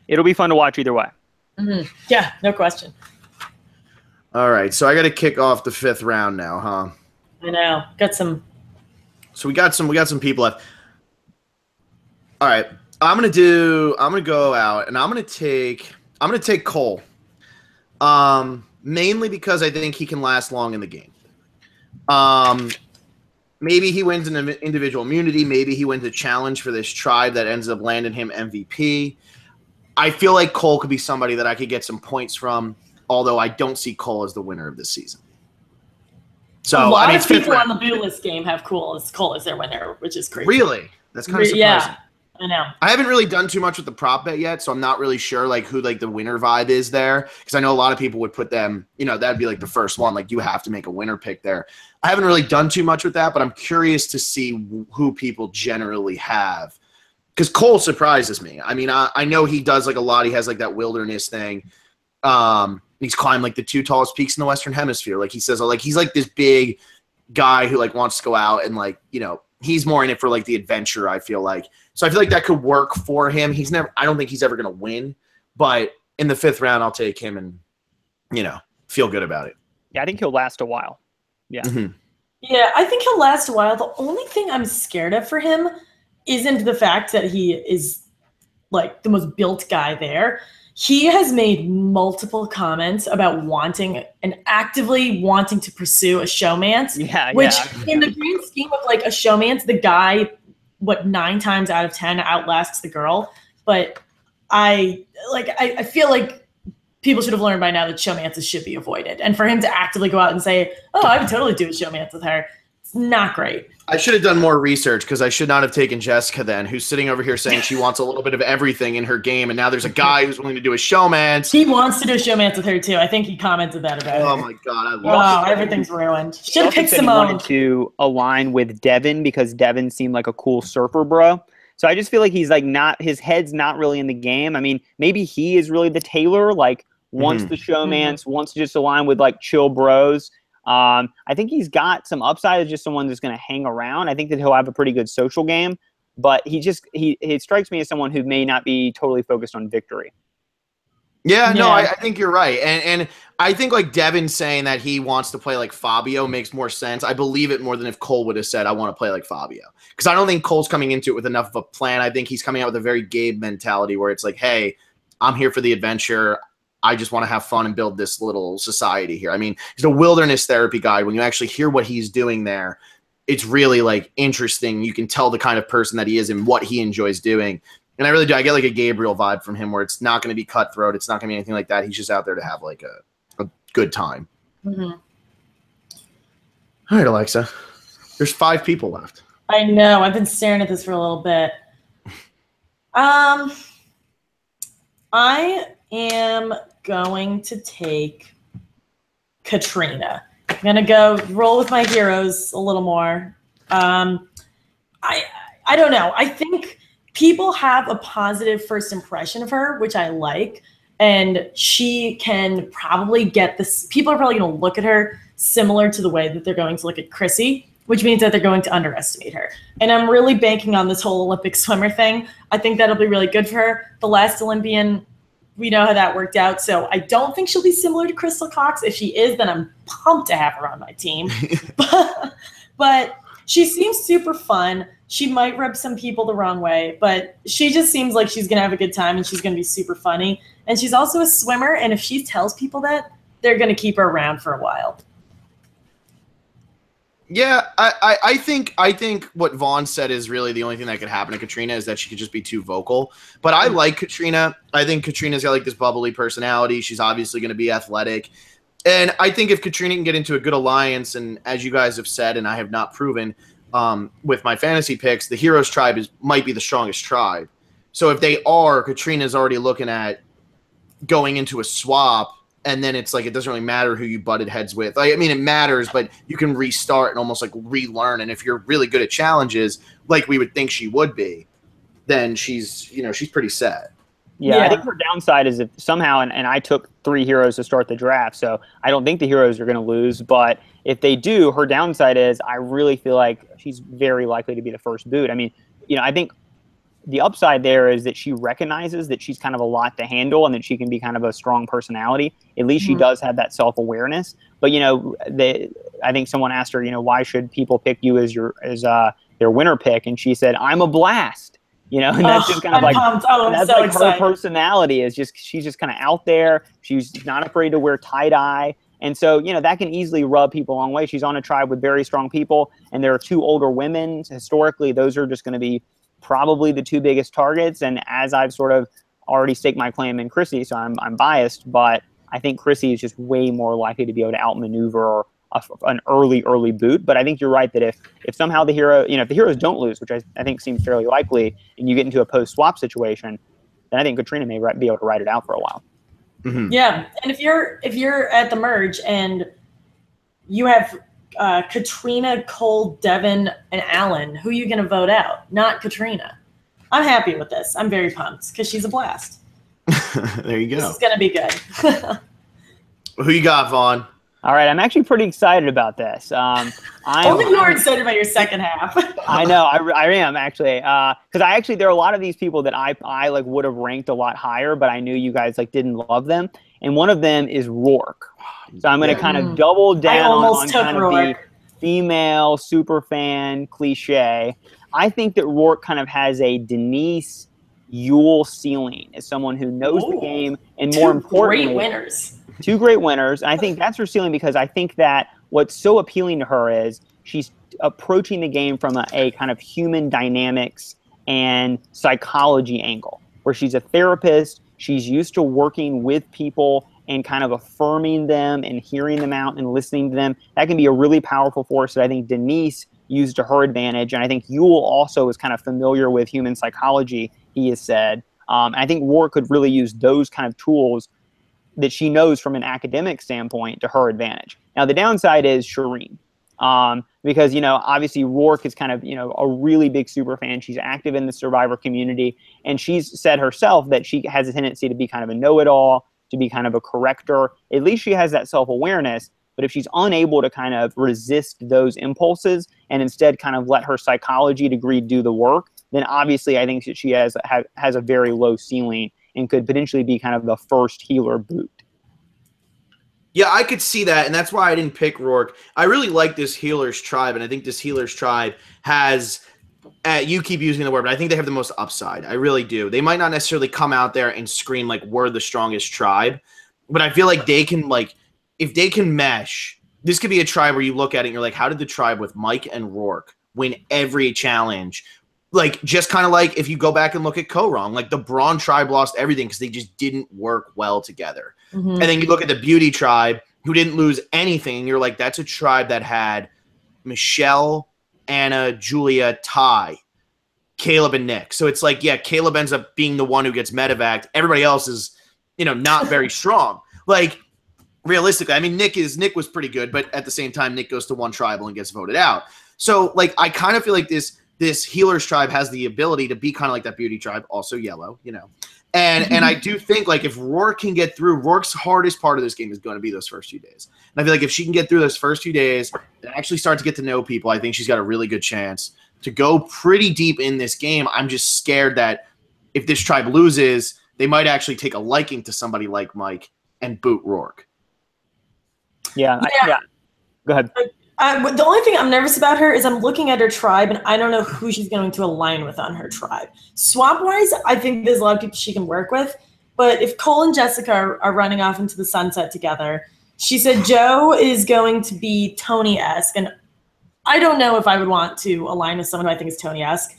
It'll be fun to watch either way. Mm-hmm. Yeah, no question. All right. So I got to kick off the 5th round now, huh? I know. Got some. So we got some people left. All right, I'm gonna go out and I'm gonna take Cole, mainly because I think he can last long in the game. Maybe he wins an individual immunity. Maybe he wins a challenge for this tribe that ends up landing him MVP. I feel like Cole could be somebody that I could get some points from, although I don't see Cole as the winner of this season. So a lot of people on the boot list game have Cole as their winner, which is crazy. Really? That's kind of surprising. Yeah. I know. I haven't really done too much with the prop bet yet, so I'm not really sure like who like the winner vibe is there, because I know a lot of people would put them, you know, that'd be like the first one. Like you have to make a winner pick there. I haven't really done too much with that, but I'm curious to see who people generally have, because Cole surprises me. I mean, I know he does like a lot. He has like that wilderness thing. He's climbed like the 2 tallest peaks in the Western Hemisphere. Like he says, like he's like this big guy who like wants to go out and like, you know, he's more in it for like the adventure, I feel like. So I feel like that could work for him. I don't think he's ever going to win, but in the 5th round, I'll take him and, you know, feel good about it. Yeah, I think he'll last a while. Yeah. Mm-hmm. Yeah, I think he'll last a while. The only thing I'm scared of for him isn't the fact that he is like the most built guy there. He has made multiple comments about wanting and actively wanting to pursue a showmance. Yeah, which in the grand scheme of like a showmance, the guy, 9 times out of 10 outlasts the girl. But I feel like people should have learned by now that showmances should be avoided. And for him to actively go out and say, oh, I would totally do a showmance with her, It's not great. I should have done more research because I should not have taken Jessica then, who's sitting over here saying she wants a little bit of everything in her game, and now there's a guy who's willing to do a showmance. He wants to do a showmance with her too. I think he commented that about her. Oh my god, I love Oh, everything's ruined. Should have Also picked said he Simone. wanted to align with Devin because Devin seemed like a cool surfer bro. So I just feel like he's like not, his head's not really in the game. I mean, maybe he is really the tailor, like wants the showmance, wants to just align with like chill bros. I think he's got some upside as just someone that's going to hang around. I think that he'll have a pretty good social game, but he strikes me as someone who may not be totally focused on victory. Yeah, no, I think you're right. And I think like Devin saying that he wants to play like Fabio makes more sense. I believe it more than if Cole would have said, I want to play like Fabio. Because I don't think Cole's coming into it with enough of a plan. I think he's coming out with a very Gabe mentality where it's like, hey, I'm here for the adventure. I just want to have fun and build this little society here. I mean, he's a wilderness therapy guide. When you actually hear what he's doing there, it's really like interesting. You can tell the kind of person that he is and what he enjoys doing. And I really do. I get like a Gabriel vibe from him where it's not going to be cutthroat. It's not going to be anything like that. He's just out there to have like a good time. All right, Alexa. There's 5 people left. I know. I've been staring at this for a little bit. I am going to take Katrina. I'm going to go roll with my heroes a little more. I don't know. I think people have a positive first impression of her, which I like. And she can probably get this. People are probably going to look at her similar to the way that they're going to look at Chrissy, which means that they're going to underestimate her. And I'm really banking on this whole Olympic swimmer thing. I think that'll be really good for her. The last Olympian, we know how that worked out. So I don't think she'll be similar to Crystal Cox. If she is, then I'm pumped to have her on my team. But she seems super fun. She might rub some people the wrong way, but she just seems like she's going to have a good time and she's going to be super funny. And she's also a swimmer. And if she tells people that, they're going to keep her around for a while. Yeah, I think what Vaughn said is really the only thing that could happen to Katrina is that she could just be too vocal. But I like Katrina. I think Katrina's got like this bubbly personality. She's obviously going to be athletic. And I think if Katrina can get into a good alliance, and as you guys have said, and I have not proven with my fantasy picks, the Heroes tribe might be the strongest tribe. So if they are, Katrina's already looking at going into a swap. And then it's like it doesn't really matter who you butted heads with. I mean, it matters, but you can restart and almost like relearn. And if you're really good at challenges, like we would think she would be, then she's pretty set. Yeah, I think her downside is if somehow, and I took 3 heroes to start the draft, so I don't think the heroes are going to lose. But if they do, her downside is I really feel like she's very likely to be the first boot. I mean, I think the upside there is that she recognizes that she's kind of a lot to handle and that she can be kind of a strong personality. At least she does have that self-awareness. But, I think someone asked her, why should people pick you as their winner pick? And she said, I'm a blast. And that's just kind of like, that's so like excited. Her personality is just, she's just kind of out there. She's not afraid to wear tie-dye. And so, that can easily rub people the wrong way. She's on a tribe with very strong people, and there are 2 older women. Historically, those are just going to be probably the 2 biggest targets. And as I've sort of already staked my claim in Chrissy, so I'm biased, but I think Chrissy is just way more likely to be able to outmaneuver an early boot. But I think you're right that if somehow the hero, if the heroes don't lose, which I think seems fairly likely, and you get into a post-swap situation, then I think Katrina may be able to ride it out for a while. Mm-hmm. Yeah, and if you're at the merge and you have Katrina, Cole, Devin, and Alan, who are you going to vote out? Not Katrina. I'm happy with this. I'm very pumped because she's a blast. There you go. This is going to be good. Who you got, Vaughn? All right, I'm actually pretty excited about this. Only you are excited about your second half. I know, I am actually, because there are a lot of these people that I like would have ranked a lot higher, but I knew you guys like didn't love them, and one of them is Rourke. So I'm going to kind of double down on kind of the female super fan cliche. I think that Rourke kind of has a Denise Yule ceiling as someone who knows the game, and more importantly, 2 great winners. 2 great winners. And I think that's her ceiling because I think that what's so appealing to her is she's approaching the game from a kind of human dynamics and psychology angle, where she's a therapist. She's used to working with people and kind of affirming them and hearing them out and listening to them, that can be a really powerful force that I think Denise used to her advantage. And I think Yule also is kind of familiar with human psychology, he has said. And I think Rourke could really use those kind of tools that she knows from an academic standpoint to her advantage. Now, the downside is Shireen. Because, obviously Rourke is kind of, a really big super fan. She's active in the Survivor community. And she's said herself that she has a tendency to be kind of a know-it-all, to be kind of a corrector. At least she has that self-awareness. But if she's unable to kind of resist those impulses and instead kind of let her psychology degree do the work, then obviously I think that she has a very low ceiling and could potentially be kind of the first healer boot. Yeah, I could see that, and that's why I didn't pick Rourke. I really like this healer's tribe, and I think this healer's tribe has, you keep using the word, but I think they have the most upside. I really do. They might not necessarily come out there and scream like we're the strongest tribe, but I feel like they can, like, if they can mesh, this could be a tribe where you look at it and you're like, how did the tribe with Mike and Rourke win every challenge? Like, just kind of like if you go back and look at Korong, like the Braun tribe lost everything because they just didn't work well together. Mm-hmm. And then you look at the Beauty tribe who didn't lose anything. And you're like, that's a tribe that had Michelle, Anna, Julia, Ty, Caleb, and Nick. So it's like, yeah, Caleb ends up being the one who gets medevaced. Everybody else is, not very strong. Like, realistically, I mean, Nick was pretty good, but at the same time, Nick goes to one tribal and gets voted out. So, like, I kind of feel like this healer's tribe has the ability to be kind of like that Beauty tribe, also yellow, And I do think, like, if Rourke can get through, Rourke's hardest part of this game is going to be those first few days. And I feel like if she can get through those first few days and actually start to get to know people, I think she's got a really good chance to go pretty deep in this game. I'm just scared that if this tribe loses, they might actually take a liking to somebody like Mike and boot Rourke. Yeah. Go ahead. The only thing I'm nervous about her is I'm looking at her tribe, and I don't know who she's going to align with on her tribe. Swap-wise, I think there's a lot of people she can work with. But if Cole and Jessica are running off into the sunset together, she said Joe is going to be Tony-esque. And I don't know if I would want to align with someone who I think is Tony-esque.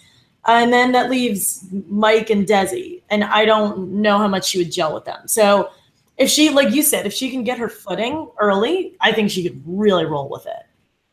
And then that leaves Mike and Desi. And I don't know how much she would gel with them. So if she, like you said, if she can get her footing early, I think she could really roll with it.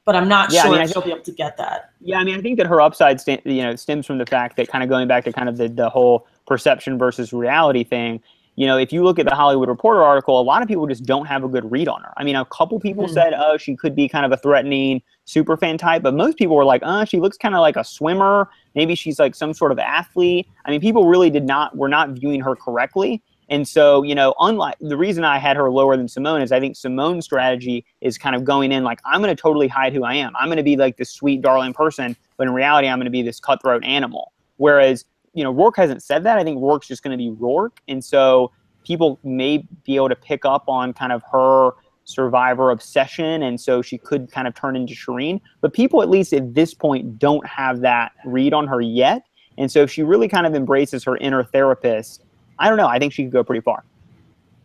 But I'm not sure if she'll be able to get that. Yeah, I mean, I think that her upside, stems from the fact that kind of going back to kind of the whole perception versus reality thing. If you look at the Hollywood Reporter article, a lot of people just don't have a good read on her. I mean, a couple people said, oh, she could be kind of a threatening superfan type, but most people were like, she looks kind of like a swimmer. Maybe she's like some sort of athlete. I mean, people really were not viewing her correctly. And so, unlike the reason I had her lower than Simone is I think Simone's strategy is kind of going in like, I'm going to totally hide who I am. I'm going to be like this sweet, darling person, but in reality, I'm going to be this cutthroat animal. Whereas, Rourke hasn't said that. I think Rourke's just going to be Rourke. And so people may be able to pick up on kind of her Survivor obsession. And so she could kind of turn into Shireen. But people, at least at this point, don't have that read on her yet. And so if she really kind of embraces her inner therapist, I don't know. I think she could go pretty far.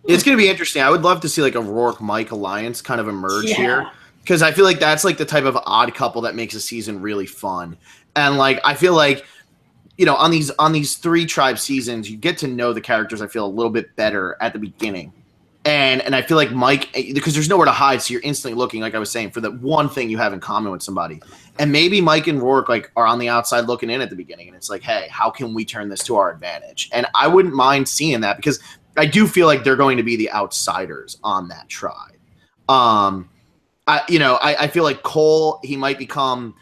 It's going to be interesting. I would love to see like a Rourke-Mike alliance kind of emerge here, because I feel like that's like the type of odd couple that makes a season really fun. And like I feel like, on these 3 tribe seasons, you get to know the characters, I feel, a little bit better at the beginning. And I feel like Mike, because there's nowhere to hide, so you're instantly looking, like I was saying, for the one thing you have in common with somebody. And maybe Mike and Rourke like are on the outside looking in at the beginning, and it's like, hey, how can we turn this to our advantage? And I wouldn't mind seeing that, because I do feel like they're going to be the outsiders on that tribe. I feel like Cole, he might become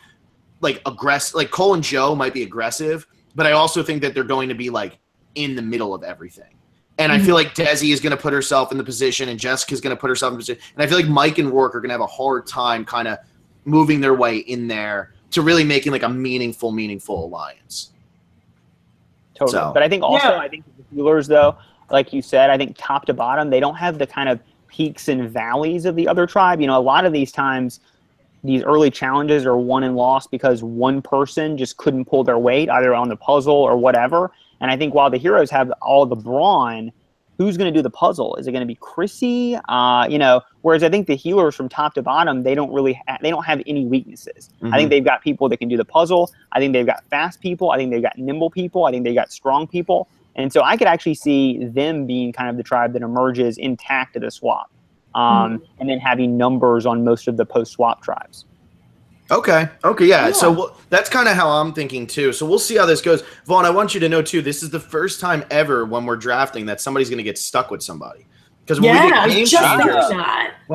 like aggressive. Like Cole and Joe might be aggressive, but I also think that they're going to be like in the middle of everything. And I feel like Desi is going to put herself in the position, and Jessica's going to put herself in the position. And I feel like Mike and Rourke are going to have a hard time kind of moving their way in there to really making like a meaningful alliance. Totally. So, but I think also, I think the healers, though, like you said, I think top to bottom, they don't have the kind of peaks and valleys of the other tribe. A lot of these times, these early challenges are won and lost because one person just couldn't pull their weight, either on the puzzle or whatever. And I think while the heroes have all the brawn, who's going to do the puzzle? Is it going to be Chrissy? Whereas I think the healers from top to bottom, they don't have any weaknesses. I think they've got people that can do the puzzle. I think they've got fast people. I think they've got nimble people. I think they've got strong people. And so I could actually see them being kind of the tribe that emerges intact at a swap, and then having numbers on most of the post-swap tribes. Okay, yeah. So that's kind of how I'm thinking too. So we'll see how this goes. Vaughn, I want you to know too, this is the first time ever when we're drafting that somebody's going to get stuck with somebody. Because when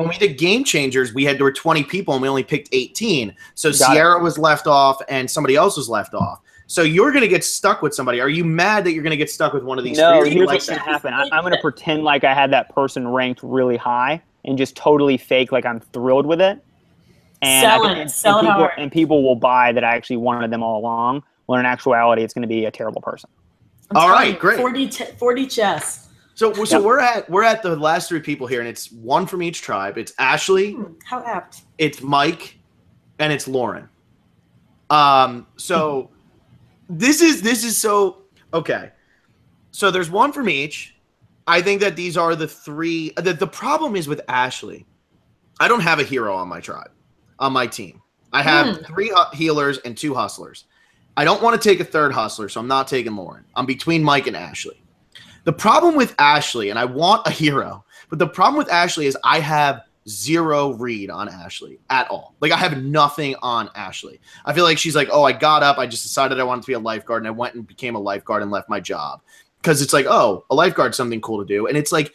we did Game Changers, there were 20 people and we only picked 18. So Sierra was left off and somebody else was left off. So you're going to get stuck with somebody. Are you mad that you're going to get stuck with one of these? No, here's what's going to happen. I'm going to pretend like I had that person ranked really high and just totally fake like I'm thrilled with it. And people will buy that I actually wanted them all along, when in actuality it's going to be a terrible person. All right, great. 40 chess. So we're at the last 3 people here, and it's one from each tribe. It's Ashley. How apt. It's Mike, and it's Lauren. So this is so okay. So there's one from each. I think that these are the 3. The problem is with Ashley, I don't have a hero on my tribe, on my team. I have 3 healers and 2 hustlers. I don't want to take a 3rd hustler, so I'm not taking Lauren. I'm between Mike and Ashley. The problem with Ashley, and I want a hero, but the problem with Ashley is I have 0 read on Ashley at all. Like, I have nothing on Ashley. I feel like she's like, oh, I got up, I just decided I wanted to be a lifeguard, and I went and became a lifeguard and left my job. Because it's like, oh, a lifeguard's something cool to do. And it's like,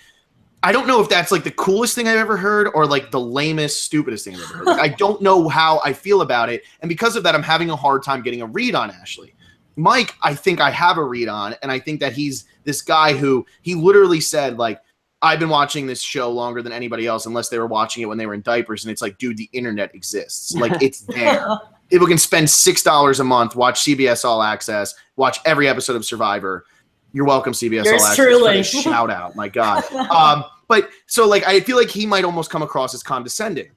I don't know if that's like the coolest thing I've ever heard or like the lamest, stupidest thing I've ever heard. Like, I don't know how I feel about it. And because of that, I'm having a hard time getting a read on Ashley. Mike, I think I have a read on, and I think that he's this guy who he literally said, like, I've been watching this show longer than anybody else, unless they were watching it when they were in diapers. And it's like, dude, the internet exists. Like, it's there. People can spend $6 a month, watch CBS All Access, watch every episode of Survivor. You're welcome, CBS All Access. Truly. Shout out, my God. But so like, I feel like he might almost come across as condescending.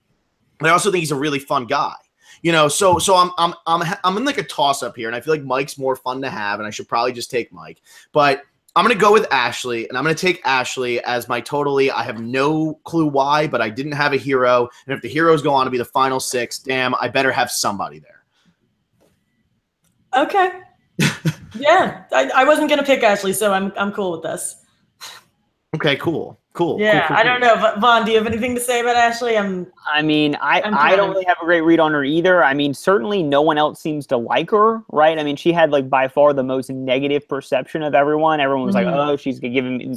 But I also think he's a really fun guy. You know, so I'm in like a toss up here, and I feel like Mike's more fun to have, and I should probably just take Mike. But I'm going to go with Ashley, and I'm going to take Ashley as my totally. I have no clue why, but I didn't have a hero, and if the heroes go on to be the final 6, damn, I better have somebody there. Okay. Yeah, I wasn't going to pick Ashley, so I'm cool with this. Okay, cool. Yeah, cool. I don't know. Vaughn, do you have anything to say about Ashley? I don't really have a great read on her either. I mean, certainly no one else seems to like her, right? I mean, she had like by far the most negative perception of everyone. Everyone was like, oh, she's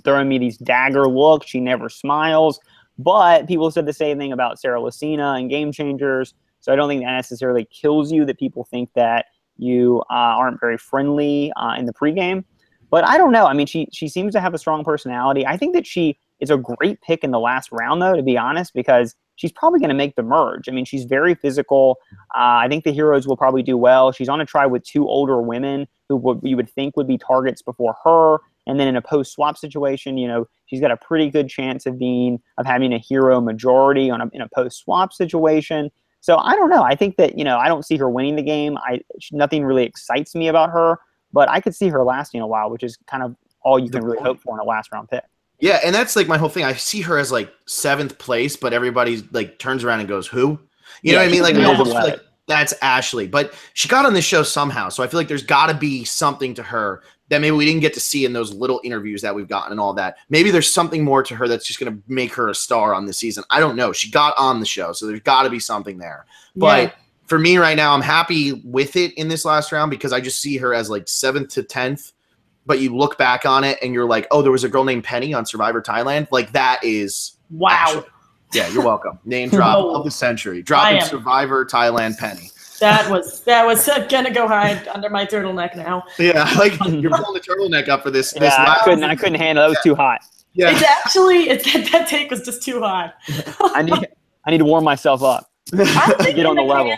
throwing me these dagger looks. She never smiles. But people said the same thing about Sarah Lucina and Game Changers. So I don't think that necessarily kills you, that people think that you aren't very friendly in the pregame. But I don't know. I mean, she seems to have a strong personality. I think that she is a great pick in the last round, though, to be honest, because she's probably going to make the merge. I mean, she's very physical. I think the heroes will probably do well. She's on a tribe with 2 older women who you would think would be targets before her. And then in a post-swap situation, you know, she's got a pretty good chance of having a hero majority in a post-swap situation. So I don't know. I think that, you know, I don't see her winning the game. Nothing really excites me about her, but I could see her lasting a while, which is kind of all you can really hope for in a last round pick. Yeah, and that's like my whole thing. I see her as like 7th place, but everybody like turns around and goes, "Who?" You know what I mean? Like I almost feel like that's Ashley, but she got on this show somehow. So I feel like there's got to be something to her that maybe we didn't get to see in those little interviews that we've gotten and all that. Maybe there's something more to her that's just going to make her a star on the season. I don't know. She got on the show, so there's got to be something there. But for me right now, I'm happy with it in this last round because I just see her as like 7th to 10th. But you look back on it and you're like, oh, there was a girl named Penny on Survivor Thailand. Like, that is wow. Ashley. Yeah, you're welcome. Name drop of the century. Dropping Survivor Thailand Penny. That was gonna go hide under my turtleneck now. Yeah, like you're pulling the turtleneck up for this. Yeah, I couldn't handle it. That was too hot. Yeah, that take was just too hot. I need to warm myself up. To get on the level.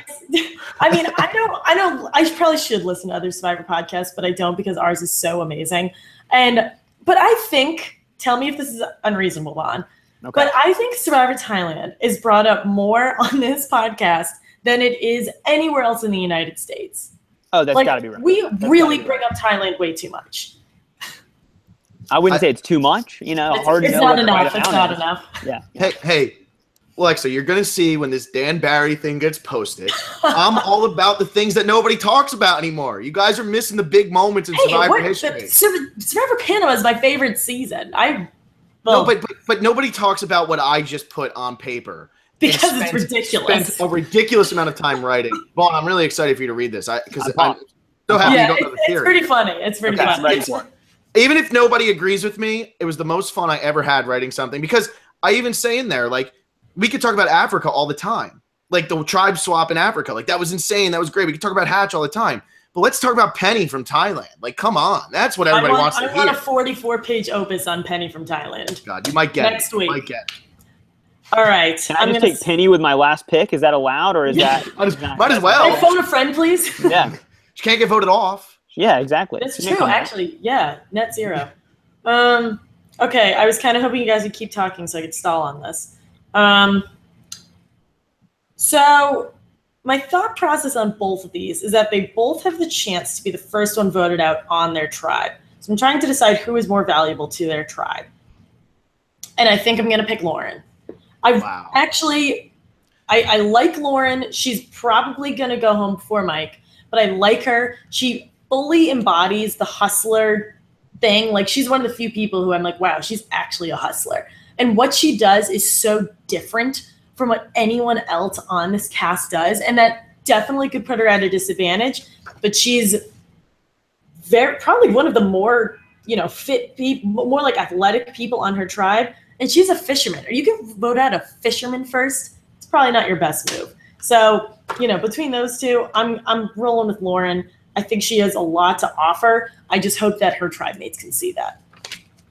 I mean, I know. I probably should listen to other Survivor podcasts, but I don't because ours is so amazing. But I think, tell me if this is unreasonable, Vaughn. Okay. But I think Survivor Thailand is brought up more on this podcast than it is anywhere else in the United States. Oh, that's got to be right. We really bring up Thailand way too much. I wouldn't say it's too much. You know, it's not enough. It's not enough. Yeah. Hey. Alexa, you're going to see when this Dan Barry thing gets posted, I'm all about the things that nobody talks about anymore. You guys are missing the big moments in Survivor history. Survivor Panama is my favorite season. No, but nobody talks about what I just put on paper. Because it's ridiculous. Spent a ridiculous amount of time writing. Vaughn, I'm really excited for you to read this because I'm so happy you don't know the theory. It's pretty funny. It's pretty funny. Even if nobody agrees with me, it was the most fun I ever had writing something because I even say in there, like, we could talk about Africa all the time. Like the tribe swap in Africa. Like, that was insane. That was great. We could talk about Hatch all the time. But let's talk about Penny from Thailand. Like, come on. That's what everybody wants to hear. I want a 44-page opus on Penny from Thailand. God, you might get next week. You might get. All right. Can I just take Penny with my last pick? Is that allowed, or is that might as well? Can I phone a friend, please? Yeah. She can't get voted off. Yeah, exactly. That's true, actually. Yeah, net zero. Okay, I was kind of hoping you guys would keep talking so I could stall on this. So my thought process on both of these is that they both have the chance to be the first one voted out on their tribe. So I'm trying to decide who is more valuable to their tribe. And I think I'm going to pick Lauren. I like Lauren. She's probably going to go home before Mike, but I like her. She fully embodies the hustler thing. Like, she's one of the few people who I'm like, wow, she's actually a hustler. And what she does is so different from what anyone else on this cast does. And that definitely could put her at a disadvantage, but she's probably one of the more, fit people, more like athletic people on her tribe. And she's a fisherman. Or you can vote out a fisherman first. It's probably not your best move. So, between those two, I'm rolling with Lauren. I think she has a lot to offer. I just hope that her tribe mates can see that.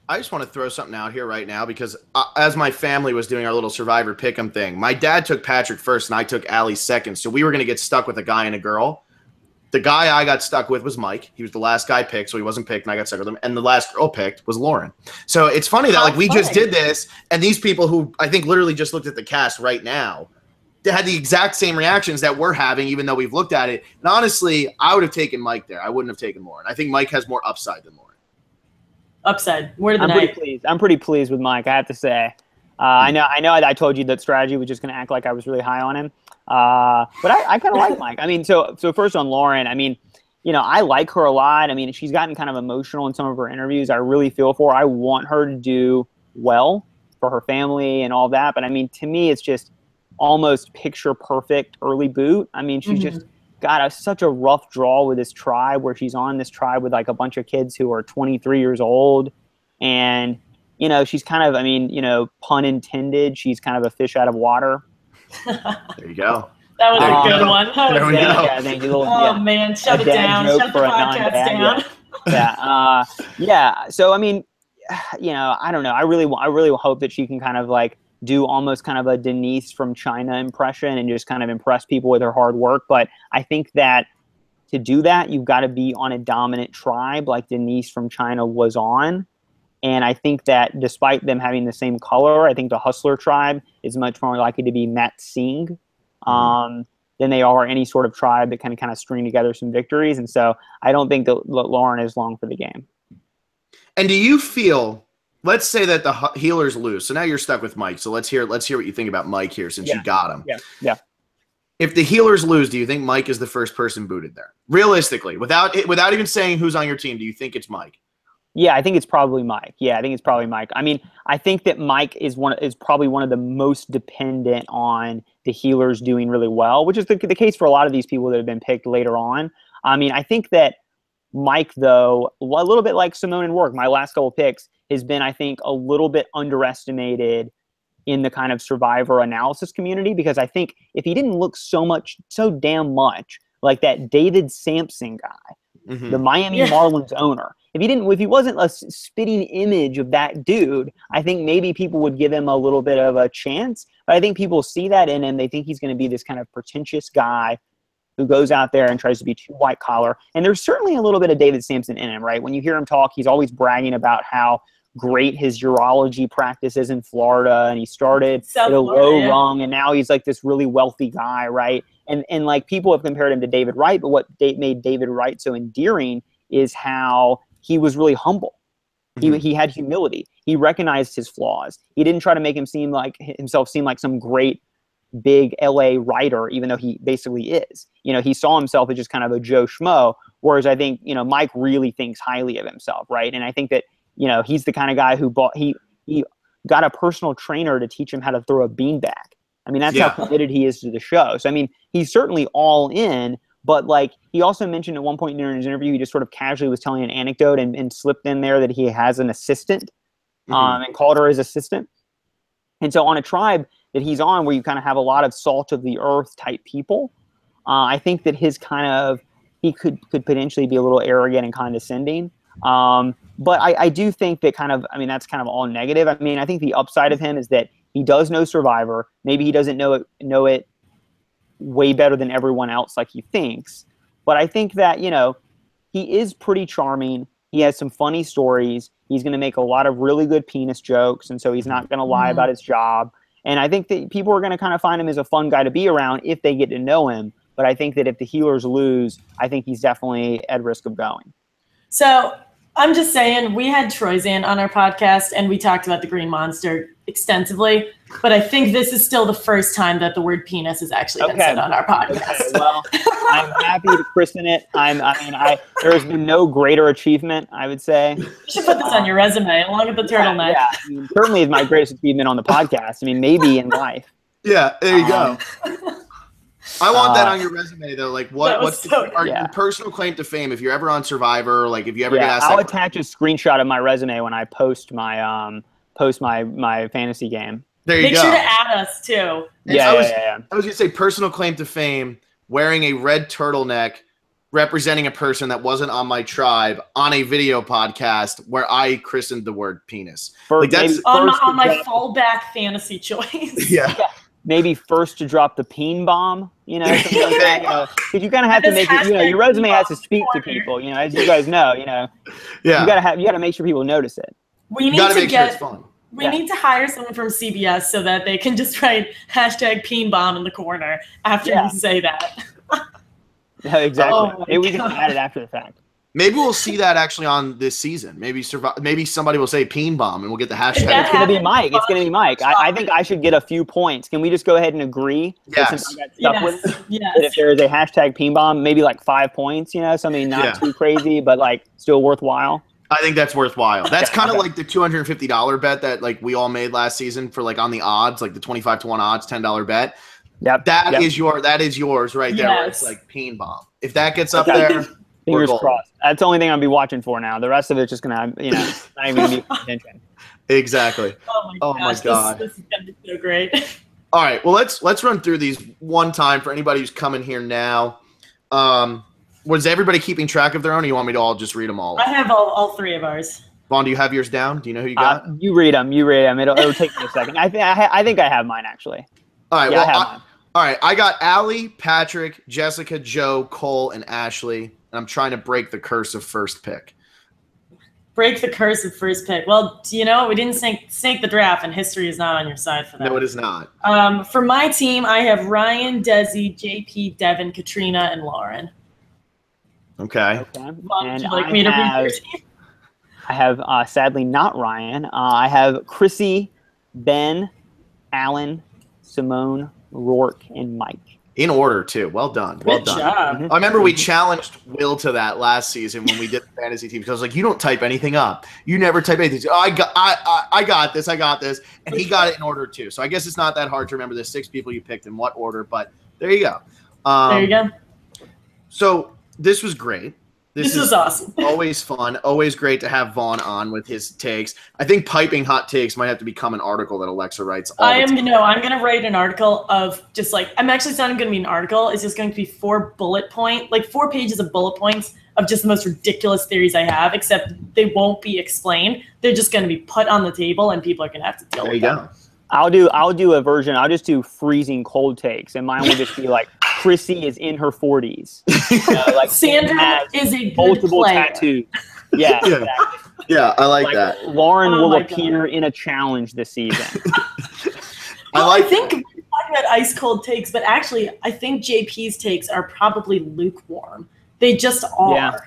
I just want to throw something out here right now because as my family was doing our little Survivor Pick'em thing, my dad took Patrick first and I took Allie second. So we were going to get stuck with a guy and a girl. The guy I got stuck with was Mike. He was the last guy picked, so he wasn't picked, and I got stuck with him. And the last girl picked was Lauren. So it's funny that we just did this, and these people who I think literally just looked at the cast right now, they had the exact same reactions that we're having, even though we've looked at it. And honestly, I would have taken Mike there. I wouldn't have taken Lauren. I think Mike has more upside than Lauren. Upside. Word of the night. I'm pretty pleased with Mike, I have to say. I know I told you that strategy was just going to act like I was really high on him. But I kind of like Mike. I mean, so first on Lauren, I mean, I like her a lot. I mean, she's gotten kind of emotional in some of her interviews. I really feel for her. I want her to do well for her family and all that. But I mean, to me, it's just almost picture perfect early boot. I mean, she's just got such a rough draw with this tribe where she's on this tribe with like a bunch of kids who are 23 years old. And, she's kind of, I mean, pun intended, she's kind of a fish out of water. There you go. That was a good one. There we go. Yeah, thank you. Man, shut it down. Shut the podcast down. Yeah. So, I mean, I don't know. I really hope that she can kind of like do almost kind of a Denise from China impression and just kind of impress people with her hard work. But I think that to do that, you've got to be on a dominant tribe like Denise from China was on. And I think that despite them having the same color, I think the Hustler tribe is much more likely to be Matt Singh than they are any sort of tribe that can kind of string together some victories. And so I don't think that Lauren is long for the game. And do you feel, let's say that the healers lose. So now you're stuck with Mike. So let's hear what you think about Mike here since you got him. Yeah. If the healers lose, do you think Mike is the first person booted there? Realistically, without even saying who's on your team, do you think it's Mike? Yeah, I think it's probably Mike. I mean, I think that Mike is probably one of the most dependent on the healers doing really well, which is the case for a lot of these people that have been picked later on. I mean, I think that Mike, though, a little bit like Simone and Work, my last couple picks, has been, I think, a little bit underestimated in the kind of Survivor analysis community, because I think if he didn't look so damn much like that David Sampson guy, the Miami Marlins owner, if he wasn't a spitting image of that dude, I think maybe people would give him a little bit of a chance. But I think people see that in him. They think he's going to be this kind of pretentious guy who goes out there and tries to be too white collar. And there's certainly a little bit of David Sampson in him, right? When you hear him talk, he's always bragging about how great his urology practice is in Florida, and he started at a low rung, and now he's like this really wealthy guy, right? And like people have compared him to David Wright, but what made David Wright so endearing is how he was really humble. He had humility. he recognized his flaws. He didn't try to make himself seem like some great big LA writer, even though he basically is. You know, he saw himself as just kind of a Joe Schmo, whereas I think, you know, Mike really thinks highly of himself, right? And I think that, you know, he's the kind of guy who he got a personal trainer to teach him how to throw a beanbag. I mean, that's how committed he is to the show. So, I mean, he's certainly all in, but like he also mentioned at one point during his interview, he just sort of casually was telling an anecdote and slipped in there that he has an assistant and called her his assistant. And so on a tribe that he's on where you kind of have a lot of salt of the earth type people, I think that he could potentially be a little arrogant and condescending. But I do think that that's kind of all negative. I mean, I think the upside of him is that he does know Survivor. Maybe he doesn't know it way better than everyone else like he thinks. But I think that, you know, he is pretty charming. He has some funny stories. He's going to make a lot of really good penis jokes. And so he's not going to lie about his job. And I think that people are going to kind of find him as a fun guy to be around if they get to know him. But I think that if the Healers lose, I think he's definitely at risk of going. So I'm just saying, we had Troyzan on our podcast and we talked about the Green Monster extensively, but I think this is still the first time that the word penis has actually been said on our podcast. Okay, well, I'm happy to christen it. There has been no greater achievement, I would say. You should put this on your resume along with the turtleneck. Yeah. I mean, certainly is my greatest achievement on the podcast. I mean, maybe in life. Yeah, there you go. I want that on your resume, though. Like, what's your personal claim to fame? If you're ever on Survivor, like if you ever get asked, I'll attach a screenshot of my resume when I post my my fantasy game. There you go. Make sure to add us too. I was gonna say personal claim to fame: wearing a red turtleneck, representing a person that wasn't on my tribe on a video podcast where I christened the word penis. Like that's on my fallback fantasy choice. Yeah. Maybe first to drop the peen bomb, you know, something like that. Because you kind of have to make it, you know, your resume has to speak to people, you know, as you guys know, you know. Yeah. You gotta make sure people notice it. We need to get. We need to hire someone from CBS so that they can just write #peen bomb in the corner after you say that. Yeah, exactly. Maybe we can add it after the fact. Maybe we'll see that actually on this season. Maybe somebody will say peen bomb and we'll get the hashtag. It's going to be Mike. It's going to be Mike. I think I should get a few points. Can we just go ahead and agree? Yes. That if there is a hashtag peen bomb, maybe like 5 points, you know, something not too crazy, but like still worthwhile. I think that's worthwhile. That's kind of like the $250 bet that like we all made last season for like on the odds, like the 25-1 odds, $10 bet. Yep. That is yours right there. Where it's like peen bomb. If that gets up there. Fingers crossed. That's the only thing I'll be watching for now. The rest of it's just gonna, you know, not even gonna be attention. Exactly. Oh my God. This is gonna be so great. All right. Well, let's run through these one time for anybody who's coming here now. Was everybody keeping track of their own, or you want me to all just read them all? I have all three of ours. Vaughn, do you have yours down? Do you know who you got? You read them. It'll take me a second. I think I have mine actually. All right. Yeah, I have mine. All right. I got Allie, Patrick, Jessica, Joe, Cole, and Ashley. And I'm trying to break the curse of first pick. Break the curse of first pick. Well, you know, we didn't snake the draft, and history is not on your side for that. No, it is not. For my team, I have Ryan, Desi, JP, Devin, Katrina, and Lauren. Okay. Well, would you like me to read your team? I have, sadly, not Ryan. I have Chrissy, Ben, Alan, Simone, Rourke, and Mike. In order, too. Well done. Good job. I remember we challenged Will to that last season when we did the fantasy team. Because I was like, you don't type anything up. You never type anything. Oh, I got this. And he got it in order, too. So I guess it's not that hard to remember the 6 people you picked in what order. But there you go. There you go. So this was great. This is awesome. Always fun. Always great to have Vaughn on with his takes. I think piping hot takes might have to become an article that Alexa writes all the time. I'm going to write an article of just like, it's not going to be an article. It's just going to be 4 pages of bullet points of just the most ridiculous theories I have, except they won't be explained. They're just going to be put on the table and people are going to have to deal with them. There you go. I'll do a version. I'll just do freezing cold takes, and mine will just be like Chrissy is in her 40s. Like Sandra is a good multiple player. tattoos. Yeah, exactly. Yeah, I like that. Lauren will appear in a challenge this season. I think we're talking about ice cold takes, but actually, I think JP's takes are probably lukewarm. They just are. Yeah,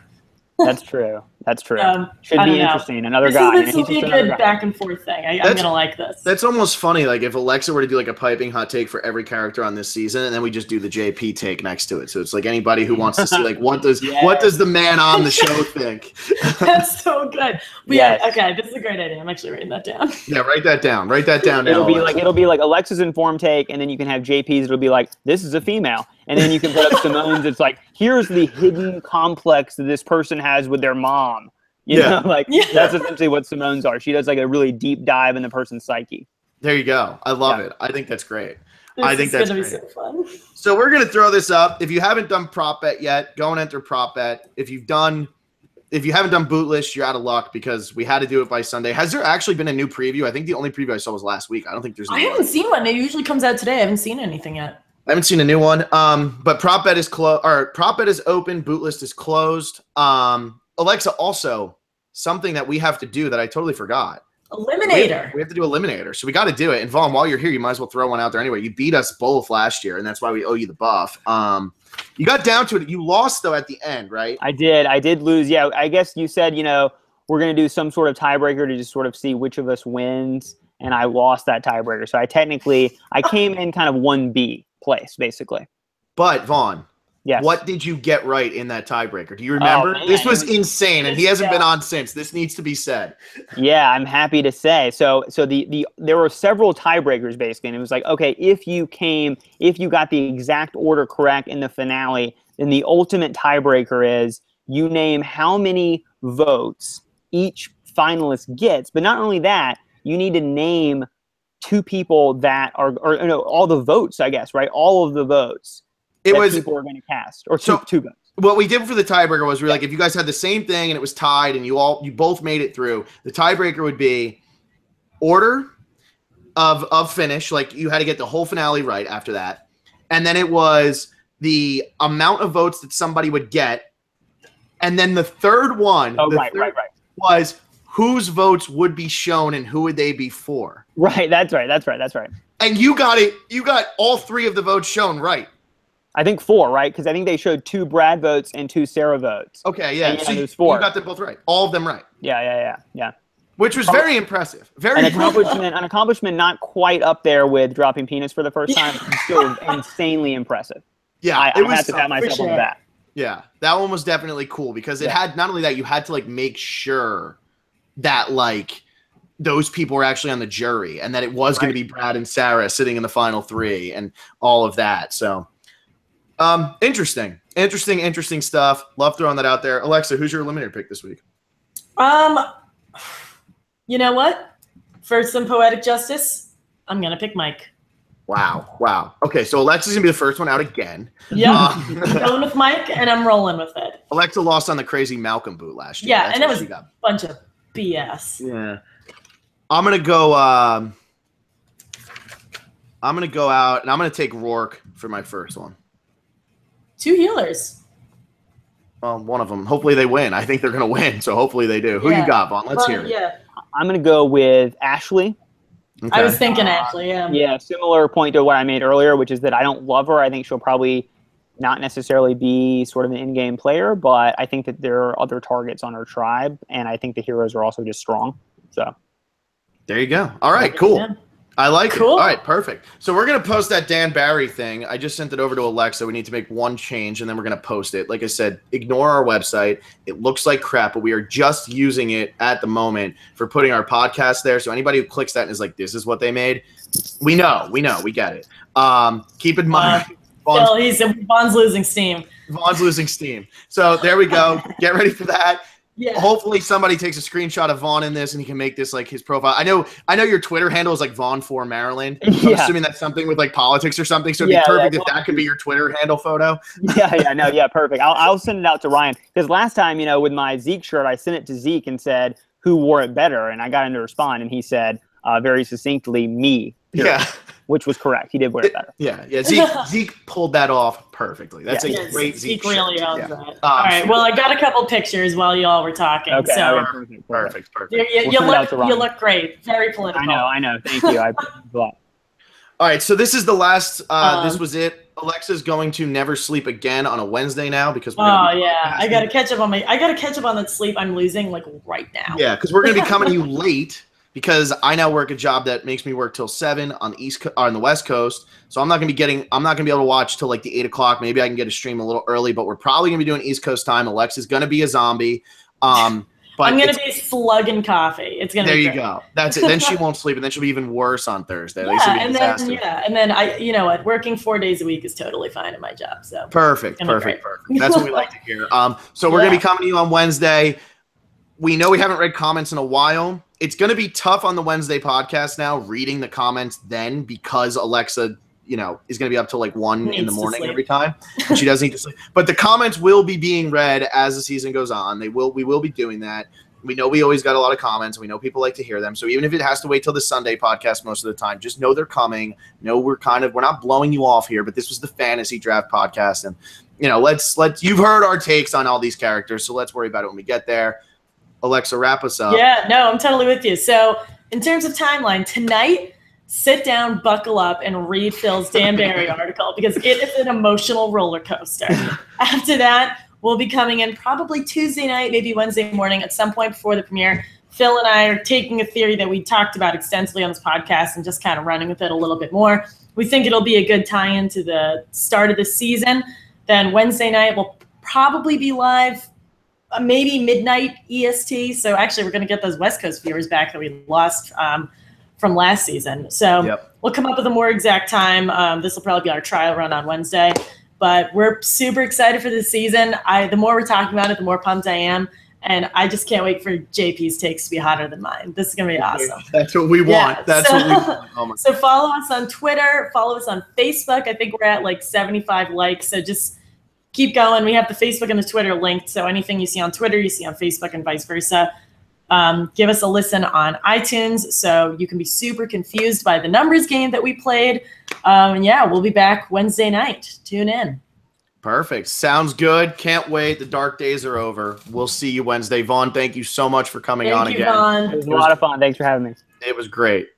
that's true. That's true. I Should don't be know. interesting. Another guy. This will be a good back and forth thing. I'm going to like this. That's almost funny. Like if Alexa were to do like a piping hot take for every character on this season, and then we just do the JP take next to it. So it's like anybody who wants to see like what does the man on the show think? That's so good. But okay, this is a great idea. I'm actually writing that down. Yeah, write that down. Write that down. It'll be like Alexa's informed take, and then you can have JP's. It'll be like, this is a female, and then you can put up Simone's. It's like, here's the hidden complex that this person has with their mom. You know, like that's essentially what Simone's are. She does like a really deep dive in the person's psyche. There you go. I love it. I think that's great. I think that's going to be so fun. So we're going to throw this up. If you haven't done prop bet yet, go and enter prop bet. If you haven't done boot list, you're out of luck because we had to do it by Sunday. Has there actually been a new preview? I think the only preview I saw was last week. I don't think there's. I haven't seen one. It usually comes out today. I haven't seen anything yet. I haven't seen a new one. But prop bet is closed. Or prop bet is open. Boot list is closed. Alexa, also something that we have to do that I totally forgot. Eliminator. We have to do Eliminator. So we got to do it. And Vaughn, while you're here, you might as well throw one out there anyway. You beat us both last year, and that's why we owe you the buff. You got down to it. You lost, though, at the end, right? I did lose. Yeah, I guess you said, we're going to do some sort of tiebreaker to just sort of see which of us wins, and I lost that tiebreaker. So I came in kind of 1B place, basically. But, Vaughn, yes. What did you get right in that tiebreaker? Do you remember? This was insane, and he hasn't been on since. This needs to be said. Yeah, I'm happy to say. So there were several tiebreakers, basically, and it was like, okay, if you got the exact order correct in the finale, then the ultimate tiebreaker is you name how many votes each finalist gets. But not only that, you need to name two people that are, or no, all the votes, I guess, right? All of the votes. People are going to cast, or two votes. What we did for the tiebreaker was we were like, if you guys had the same thing and it was tied and you both made it through, the tiebreaker would be order of finish, like you had to get the whole finale right after that, and then it was the amount of votes that somebody would get, and then the third one, was whose votes would be shown and who would they be for. Right, that's right. And you got it. You got all three of the votes shown right. I think 4, right? Because I think they showed 2 Brad votes and 2 Sarah votes. Okay, yeah. So there's 4. You got them both right. All of them right. Yeah. Which was very impressive. An accomplishment not quite up there with dropping penis for the first time. Still insanely impressive. Yeah, I had to pat myself on the back. Yeah, that one was definitely cool because it had not only that, you had to like make sure that like those people were actually on the jury and that it was going to be Brad and Sarah sitting in the final 3 and all of that. So. Interesting stuff. Love throwing that out there. Alexa, who's your eliminator pick this week? You know what? For some poetic justice, I'm gonna pick Mike. Wow. Okay, so Alexa's gonna be the first one out again. Yeah, I'm going with Mike, and I'm rolling with it. Alexa lost on the crazy Malcolm boot last year. Yeah, and it was a bunch of BS. Yeah, I'm gonna go out, and I'm gonna take Rourke for my first one. 2 healers. Well, one of them. Hopefully they win. I think they're going to win, so hopefully they do. Who you got, Vaughn? Let's hear it. Yeah. I'm going to go with Ashley. Okay. I was thinking Ashley, yeah. Yeah, similar point to what I made earlier, which is that I don't love her. I think she'll probably not necessarily be sort of an in-game player, but I think that there are other targets on her tribe, and I think the heroes are also just strong. So there you go. All right, cool. Yeah. I like it. All right, perfect. So we're going to post that Dan Barry thing. I just sent it over to Alexa. We need to make one change, and then we're going to post it. Like I said, ignore our website. It looks like crap, but we are just using it at the moment for putting our podcast there. So anybody who clicks that and is like, this is what they made, we know, we get it. Keep in mind. Vaughn's losing steam. Vaughn's losing steam. So there we go. Get ready for that. Yeah. Hopefully somebody takes a screenshot of Vaughn in this and he can make this like his profile. I know your Twitter handle is like Vaughn for Maryland. So I'm assuming that's something with like politics or something. So it'd be perfect if that could be your Twitter handle photo. Perfect. I'll send it out to Ryan because last time, with my Zeke shirt, I sent it to Zeke and said who wore it better, and I got him to respond, and he said very succinctly, me. Period. Yeah. Which was correct. He did wear it better. Yeah. Zeke pulled that off perfectly. That's a great Zeke really owns that. All right. Well, I got a couple pictures while y'all were talking. Okay. So perfect. You look great. Very political. I know. Thank you. I appreciate it a lot. All right, so this is the last. This was it. Alexa's going to never sleep again on a Wednesday now because we're gonna be I gotta catch up on that sleep I'm losing like right now. Yeah, because we're gonna be coming to you late because I now work a job that makes me work till 7 on the West Coast. So I'm not gonna be able to watch till like the 8 o'clock. Maybe I can get a stream a little early, but we're probably gonna be doing East Coast time. Alexa's gonna be a zombie. But I'm gonna be slugging coffee. It's gonna. There be you great. go. That's it. Then she won't sleep, and then she'll be even worse on Thursday. And then I, you know what? Working 4 days a week is totally fine in my job. So perfect. That's what we like to hear. So we're gonna be coming to you on Wednesday. We know we haven't read comments in a while. It's gonna be tough on the Wednesday podcast now, reading the comments then because Alexa, is going to be up till like 1 in the morning every time. And she doesn't need to sleep. But the comments will be being read as the season goes on. We will be doing that. We know we always got a lot of comments. We know people like to hear them. So even if it has to wait till the Sunday podcast most of the time, just know they're coming. Know we're not blowing you off here, but this was the fantasy draft podcast. And, you've heard our takes on all these characters. So let's worry about it when we get there. Alexa, wrap us up. Yeah, no, I'm totally with you. So in terms of timeline, tonight, sit down, buckle up, and read Phil's Danbury article because it is an emotional roller coaster. After that, we'll be coming in probably Tuesday night, maybe Wednesday morning at some point before the premiere. Phil and I are taking a theory that we talked about extensively on this podcast and just kind of running with it a little bit more. We think it'll be a good tie-in to the start of the season. Then Wednesday night, we'll probably be live maybe midnight EST. So actually, we're going to get those West Coast viewers back that we lost from last season. So we'll come up with a more exact time. This will probably be our trial run on Wednesday. But we're super excited for this season. The more we're talking about it, the more pumped I am. And I just can't wait for JP's takes to be hotter than mine. This is going to be awesome. That's what we want. What we want. Oh so follow us on Twitter. Follow us on Facebook. I think we're at like 75 likes. So just keep going. We have the Facebook and the Twitter linked. So anything you see on Twitter, you see on Facebook and vice versa. Give us a listen on iTunes so you can be super confused by the numbers game that we played. We'll be back Wednesday night. Tune in. Perfect. Sounds good. Can't wait. The dark days are over. We'll see you Wednesday. Vaughn, thank you so much for coming on again. Vaughn. It was a lot of fun. Thanks for having me. It was great.